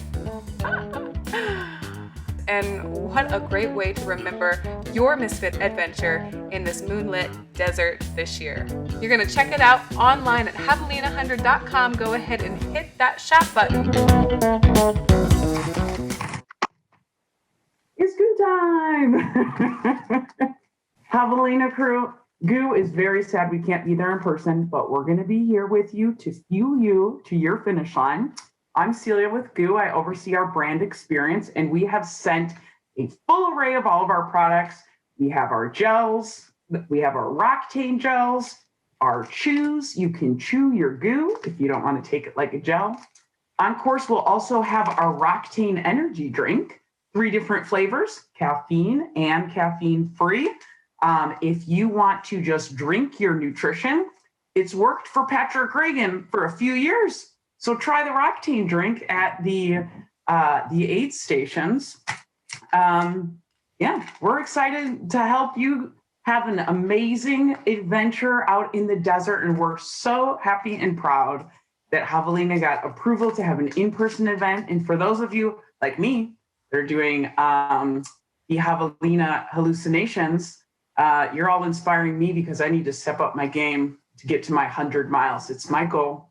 And what a great way to remember your Misfit adventure in this moonlit desert this year. You're gonna check it out online at javelina100.com. Go ahead and hit that shop button. It's goo time. Javelina crew, Goo is very sad we can't be there in person, but we're gonna be here with you to fuel you to your finish line. I'm Celia with Goo. I oversee our brand experience, and we have sent a full array of all of our products. We have our gels, we have our Roctane gels, our chews. You can chew your Goo if you don't want to take it like a gel. On course, we'll also have our Roctane energy drink, 3 different flavors, caffeine and caffeine-free. If you want to just drink your nutrition, it's worked for Patrick Reagan for a few years. So try the Roctane drink at the aid stations. We're excited to help you have an amazing adventure out in the desert, and we're so happy and proud that Javelina got approval to have an in-person event. And for those of you like me, they're doing the Javelina hallucinations. You're all inspiring me because I need to step up my game to get to my 100 miles. It's my goal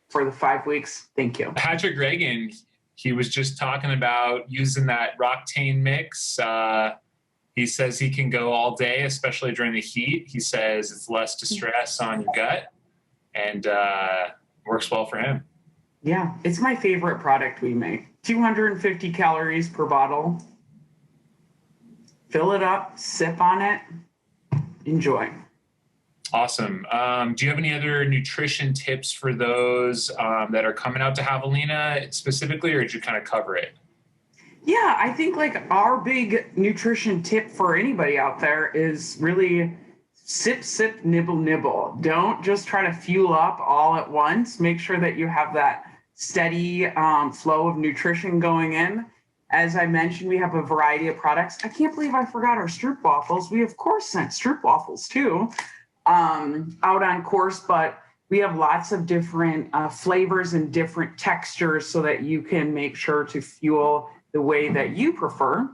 for the 5 weeks. Thank you. Patrick Reagan, he was just talking about using that Roctane mix. He says he can go all day, especially during the heat. He says it's less distress on your gut, and works well for him. Yeah, it's my favorite product we make. 250 calories per bottle. Fill it up, sip on it, enjoy. Awesome. Do you have any other nutrition tips for those that are coming out to Javelina specifically, or did you kind of cover it? Yeah, I think like our big nutrition tip for anybody out there is really sip, sip, nibble, nibble. Don't just try to fuel up all at once. Make sure that you have that steady flow of nutrition going in. As I mentioned, we have a variety of products. I can't believe I forgot our Stroop waffles. We of course sent Stroop waffles too. Out on course, but we have lots of different flavors and different textures so that you can make sure to fuel the way that you prefer.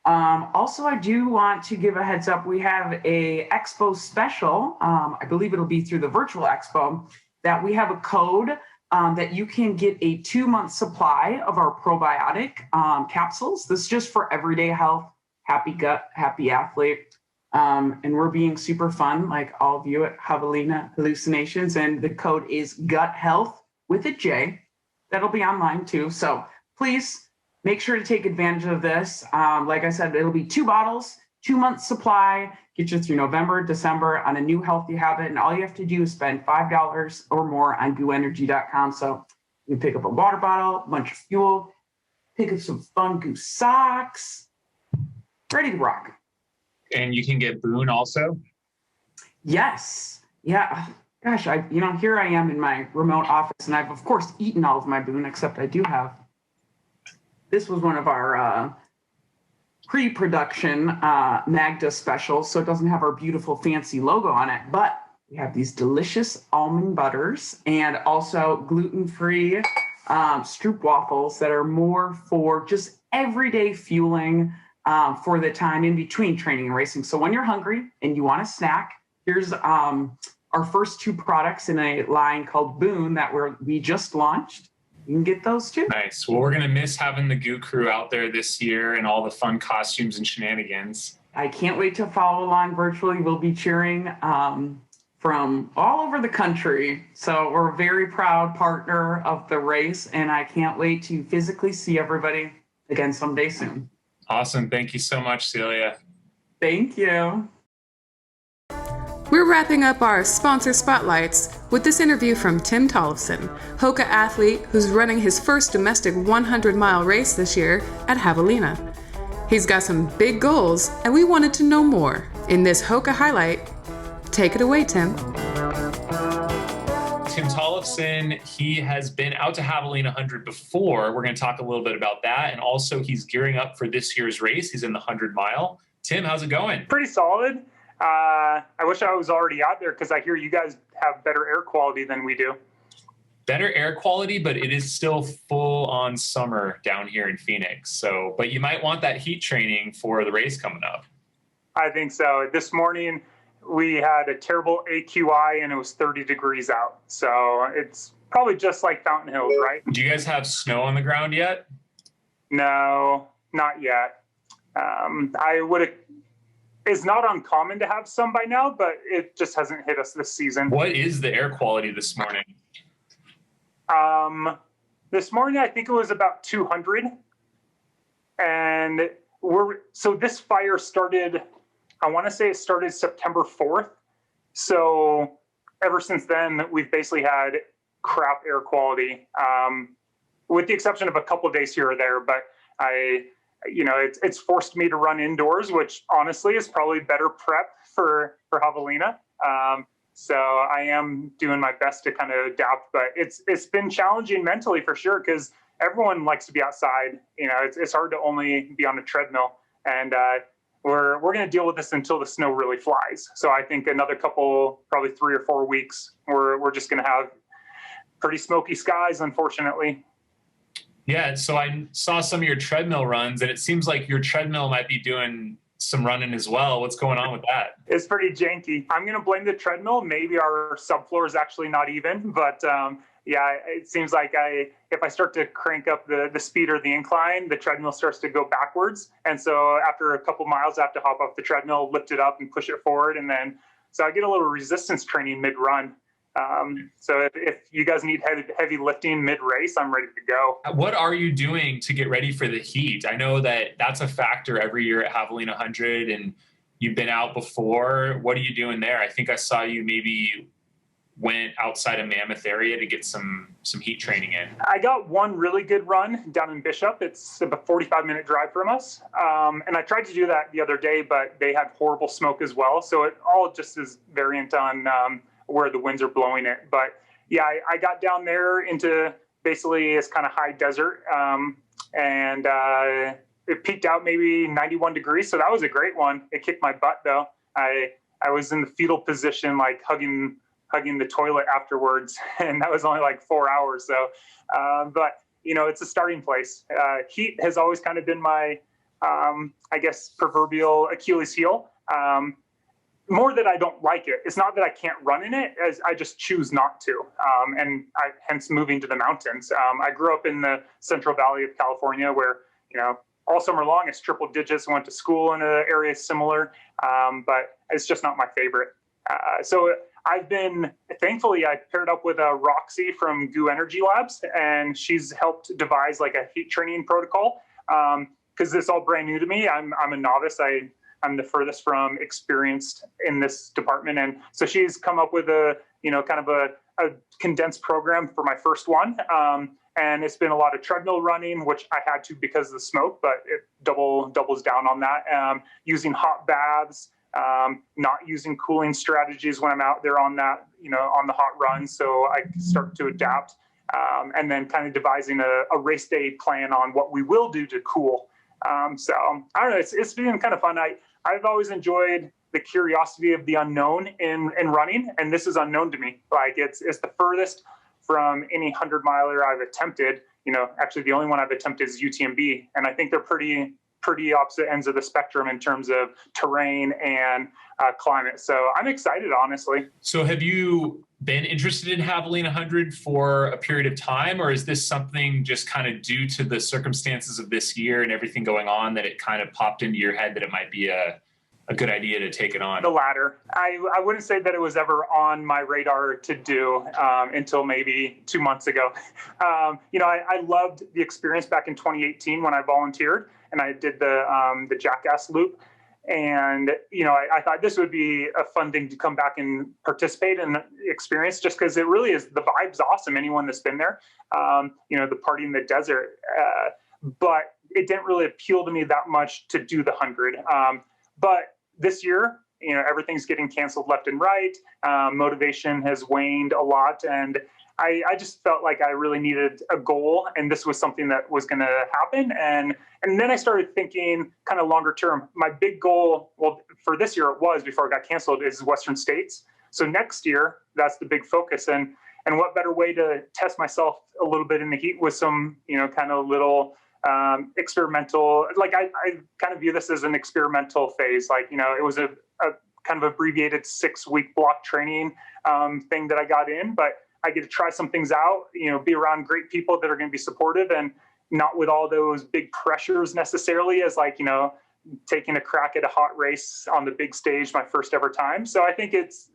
Also, I do want to give a heads up. We have a expo special. I believe it'll be through the virtual expo that we have a code that you can get a 2-month supply of our probiotic capsules. This is just for everyday health, happy gut, happy athlete. And we're being super fun, like all of you at Javelina Hallucinations. And the code is gut health with a J. That'll be online too. So please make sure to take advantage of this. Like I said, it'll be 2 bottles, 2-month supply, get you through November, December on a new healthy habit. And all you have to do is spend $5 or more on gooenergy.com. So you can pick up a water bottle, a bunch of fuel, pick up some fun Goo socks, ready to rock. And you can get Boone also? Yes. Yeah. Gosh, here I am in my remote office, and I've, of course, eaten all of my Boone, except I do have. This was one of our pre-production Magda specials, so it doesn't have our beautiful fancy logo on it, but we have these delicious almond butters and also gluten-free Stroop waffles that are more for just everyday fueling for the time in between training and racing. So when you're hungry and you want a snack, here's our first 2 products in a line called Boone that we just launched. You can get those too. Nice. Well, we're going to miss having the Goo crew out there this year and all the fun costumes and shenanigans. I can't wait to follow along virtually. We'll be cheering from all over the country. So we're a very proud partner of the race, and I can't wait to physically see everybody again someday soon. Awesome. Thank you so much, Celia. Thank you. We're wrapping up our sponsor spotlights with this interview from Tim Tollefson, Hoka athlete who's running his first domestic 100-mile race this year at Javelina. He's got some big goals, and we wanted to know more. In this Hoka highlight, take it away, Tim. Tim Tollefson, he has been out to Javelina 100 before. We're going to talk a little bit about that. And also he's gearing up for this year's race. He's in the 100-mile. Tim, how's it going? Pretty solid. I wish I was already out there because I hear you guys have better air quality than we do. Better air quality, but it is still full on summer down here in Phoenix. So, but you might want that heat training for the race coming up. I think so. This morning we had a terrible AQI and it was 30 degrees out. So it's probably just like Fountain Hills, right? Do you guys have snow on the ground yet? No, not yet. It's not uncommon to have some by now, but it just hasn't hit us this season. What is the air quality this morning? This morning, I think it was about 200. And so this fire started, I want to say it started September 4th. So ever since then, we've basically had crap air quality, with the exception of a couple of days here or there. But it's forced me to run indoors, which honestly is probably better prep for Javelina. So I am doing my best to kind of adapt, but it's been challenging mentally for sure, because everyone likes to be outside. It's hard to only be on a treadmill, and we're going to deal with this until the snow really flies. So I think another couple, probably 3 or 4 weeks, we're just going to have pretty smoky skies, unfortunately. Yeah, so I saw some of your treadmill runs, and it seems like your treadmill might be doing some running as well. What's going on with that? It's pretty janky. I'm going to blame the treadmill. Maybe our subfloor is actually not even, but it seems like if I start to crank up the speed or the incline, the treadmill starts to go backwards. And so after a couple miles, I have to hop off the treadmill, lift it up and push it forward. So I get a little resistance training mid-run. So if you guys need heavy lifting mid-race, I'm ready to go. What are you doing to get ready for the heat? I know that's a factor every year at Javelina 100, and you've been out before. What are you doing there? I think I saw you maybe went outside of Mammoth area to get some heat training in. I got one really good run down in Bishop. It's about a 45-minute drive from us. And I tried to do that the other day, but they had horrible smoke as well. So it all just is variant on where the winds are blowing it. But yeah, I got down there into basically this kind of high desert, and it peaked out maybe 91 degrees. So that was a great one. It kicked my butt though. I was in the fetal position, like hugging the toilet afterwards, and that was only like 4 hours. So, but it's a starting place. Heat has always kind of been my, I guess, proverbial Achilles heel. More that I don't like it. It's not that I can't run in it, as I just choose not to. Hence moving to the mountains. I grew up in the Central Valley of California where, all summer long it's triple digits. Went to school in an area similar, but it's just not my favorite. So thankfully I paired up with Roxy from Goo Energy Labs, and she's helped devise like a heat training protocol. Cause it's all brand new to me. I'm a novice. I'm the furthest from experienced in this department. And so she's come up with a condensed program for my first one. And it's been a lot of treadmill running, which I had to because of the smoke, but it doubles down on that. Using hot baths, not using cooling strategies when I'm out there on that, on the hot run. So I start to adapt. And then kind of devising a race day plan on what we will do to cool. So I don't know, it's been kind of fun. I've always enjoyed the curiosity of the unknown in running, and this is unknown to me. Like it's the furthest from any 100-miler I've attempted. Actually the only one I've attempted is UTMB, and I think they're pretty opposite ends of the spectrum in terms of terrain and climate. So I'm excited, honestly. So have you been interested in Javelina 100 for a period of time, or is this something just kind of due to the circumstances of this year and everything going on that it kind of popped into your head that it might be a good idea to take it on? The latter. I wouldn't say that it was ever on my radar to do until maybe 2 months ago. I loved the experience back in 2018 when I volunteered and I did the Jackass loop. And, I thought this would be a fun thing to come back and participate and experience, just because it really is, the vibe's awesome. Anyone that's been there, the party in the desert, but it didn't really appeal to me that much to do the 100. But this year, everything's getting canceled left and right. Motivation has waned a lot. And I just felt like I really needed a goal, and this was something that was going to happen. And then I started thinking kind of longer term. My big goal, well, for this year it was, before it got canceled, is Western States. So next year, that's the big focus. And what better way to test myself a little bit in the heat with some, kind of little experimental, like I kind of view this as an experimental phase. Like, it was a kind of abbreviated 6-week block training thing that I got in, but I get to try some things out, be around great people that are going to be supportive and not with all those big pressures necessarily as like, taking a crack at a hot race on the big stage, my first ever time. So I think it's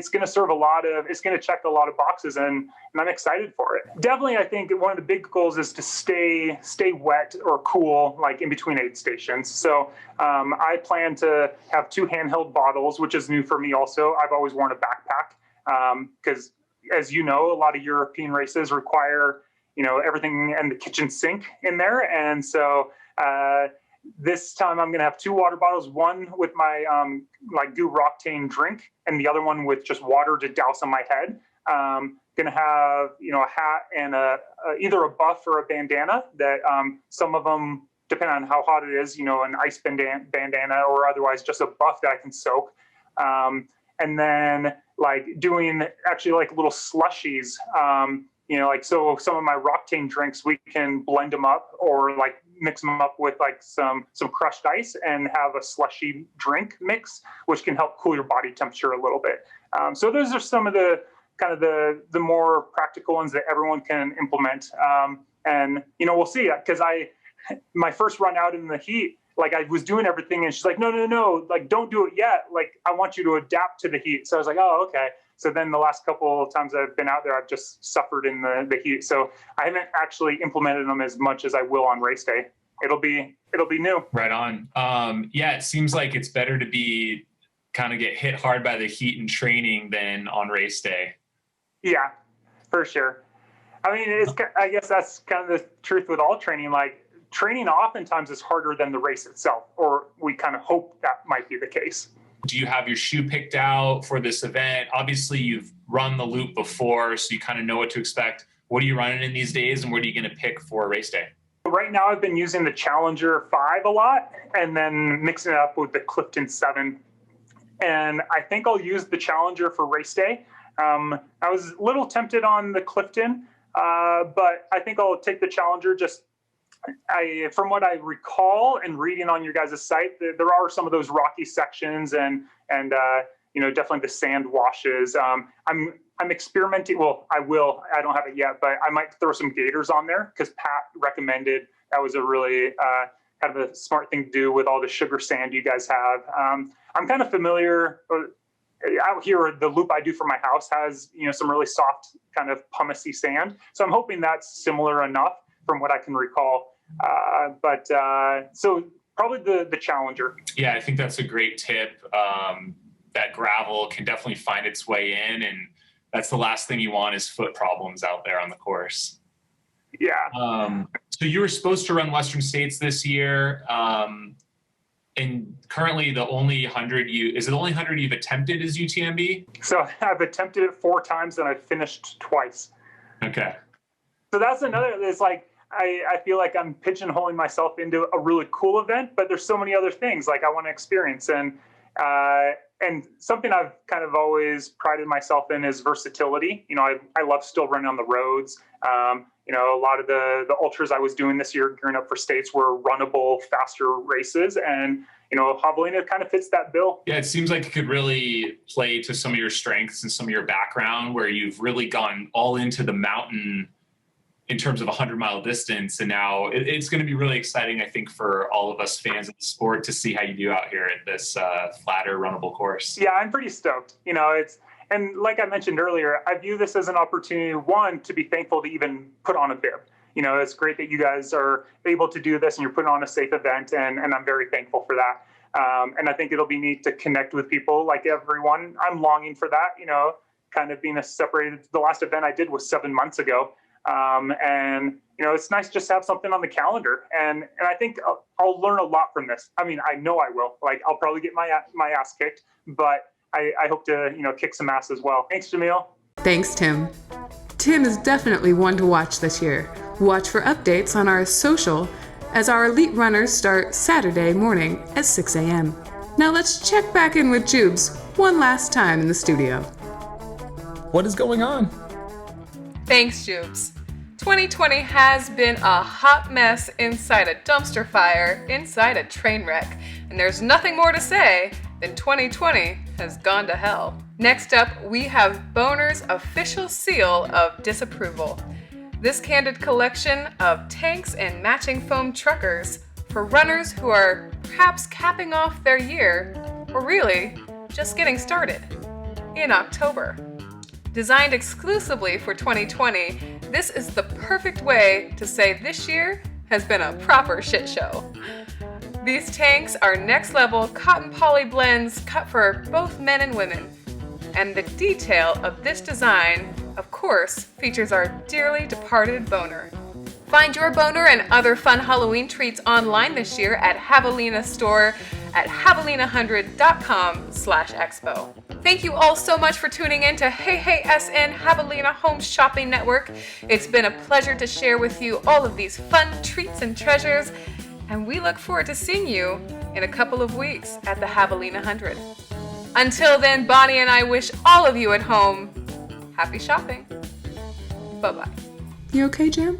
going to serve it's going to check a lot of boxes, and I'm excited for it. Definitely, I think one of the big goals is to stay wet or cool, like in between aid stations. So I plan to have 2 handheld bottles, which is new for me also. I've always worn a backpack because, as you know, a lot of European races require, everything and the kitchen sink in there. And so this time I'm going to have 2 water bottles, one with my Goo Roctane drink and the other one with just water to douse on my head. Going to have, a hat and either a buff or a bandana that some of them, depending on how hot it is, an ice bandana or otherwise just a buff that I can soak. And then doing actually little slushies, so some of my Roctane drinks, we can blend them up or mix them up with some crushed ice and have a slushy drink mix, which can help cool your body temperature a little bit. So those are some of the kind of the more practical ones that everyone can implement. And, we'll see, because my first run out in the heat, I was doing everything and she's like, no, don't do it yet. I want you to adapt to the heat. So I was like, oh, okay. So then the last couple of times I've been out there, I've just suffered in the heat. So I haven't actually implemented them as much as I will on race day. It'll be new. Right on. Yeah, it seems like it's better to be kind of get hit hard by the heat in training than on race day. Yeah, for sure. I mean, I guess that's kind of the truth with all training. Training oftentimes is harder than the race itself, or we kind of hope that might be the case. Do you have your shoe picked out for this event? Obviously, you've run the loop before, so you kind of know what to expect. What are you running in these days, and what are you going to pick for race day? Right now, I've been using the Challenger 5 a lot, and then mixing it up with the Clifton 7. And I think I'll use the Challenger for race day. I was a little tempted on the Clifton, But I think I'll take the Challenger. From what I recall and reading on your guys' site, there are some of those rocky sections and definitely the sand washes. I'm experimenting. Well, I don't have it yet, but I might throw some gaiters on there because Pat recommended that was a really kind of a smart thing to do with all the sugar sand you guys have. I'm kind of familiar out here. The loop I do for my house has, some really soft kind of pumicey sand. So I'm hoping that's similar enough from what I can recall. So probably the Challenger. Yeah, I think that's a great tip. That gravel can definitely find its way in, and that's the last thing you want is foot problems out there on the course. Yeah. So you were supposed to run Western States this year, and currently the only 100 you've attempted is UTMB? So I've attempted it 4 times and I've finished twice. Okay. So that's another. It's like I feel like I'm pigeonholing myself into a really cool event, but there's so many other things like I want to experience, and something I've kind of always prided myself in is versatility. I love still running on the roads. A lot of the ultras I was doing this year gearing up for states were runnable, faster races. And, Javelina kind of fits that bill. Yeah, it seems like it could really play to some of your strengths and some of your background where you've really gone all into the mountain in terms of a 100-mile distance. And now it's going to be really exciting, I think, for all of us fans of the sport to see how you do out here at this flatter, runnable course. Yeah, I'm pretty stoked. And like I mentioned earlier, I view this as an opportunity, one, to be thankful to even put on a bib. It's great that you guys are able to do this and you're putting on a safe event, and I'm very thankful for that. And I think it'll be neat to connect with people like everyone. I'm longing for that, kind of being separated. The last event I did was 7 months ago. It's nice just to have something on the calendar. And I think I'll learn a lot from this. I mean, I know I will. Like, I'll probably get my ass kicked, but I hope to, kick some ass as well. Thanks, Jamil. Thanks, Tim. Tim is definitely one to watch this year. Watch for updates on our social as our elite runners start Saturday morning at 6 a.m. Now let's check back in with Jubes one last time in the studio. What is going on? Thanks, Jubes. 2020 has been a hot mess inside a dumpster fire, inside a train wreck, and there's nothing more to say than 2020 has gone to hell. Next up, we have Boner's official seal of disapproval. This candid collection of tanks and matching foam truckers for runners who are perhaps capping off their year, or really just getting started, in October. Designed exclusively for 2020, this is the perfect way to say this year has been a proper shit show. These tanks are next level cotton poly blends cut for both men and women. And the detail of this design, of course, features our dearly departed Boner. Find your Boner and other fun Halloween treats online this year at Javelina store at javelina100.com/expo. Thank you all so much for tuning in to Hey Hey SN Javelina Home Shopping Network. It's been a pleasure to share with you all of these fun treats and treasures, and we look forward to seeing you in a couple of weeks at the Javelina 100. Until then, Bonnie and I wish all of you at home happy shopping. Bye-bye. You okay, Jam?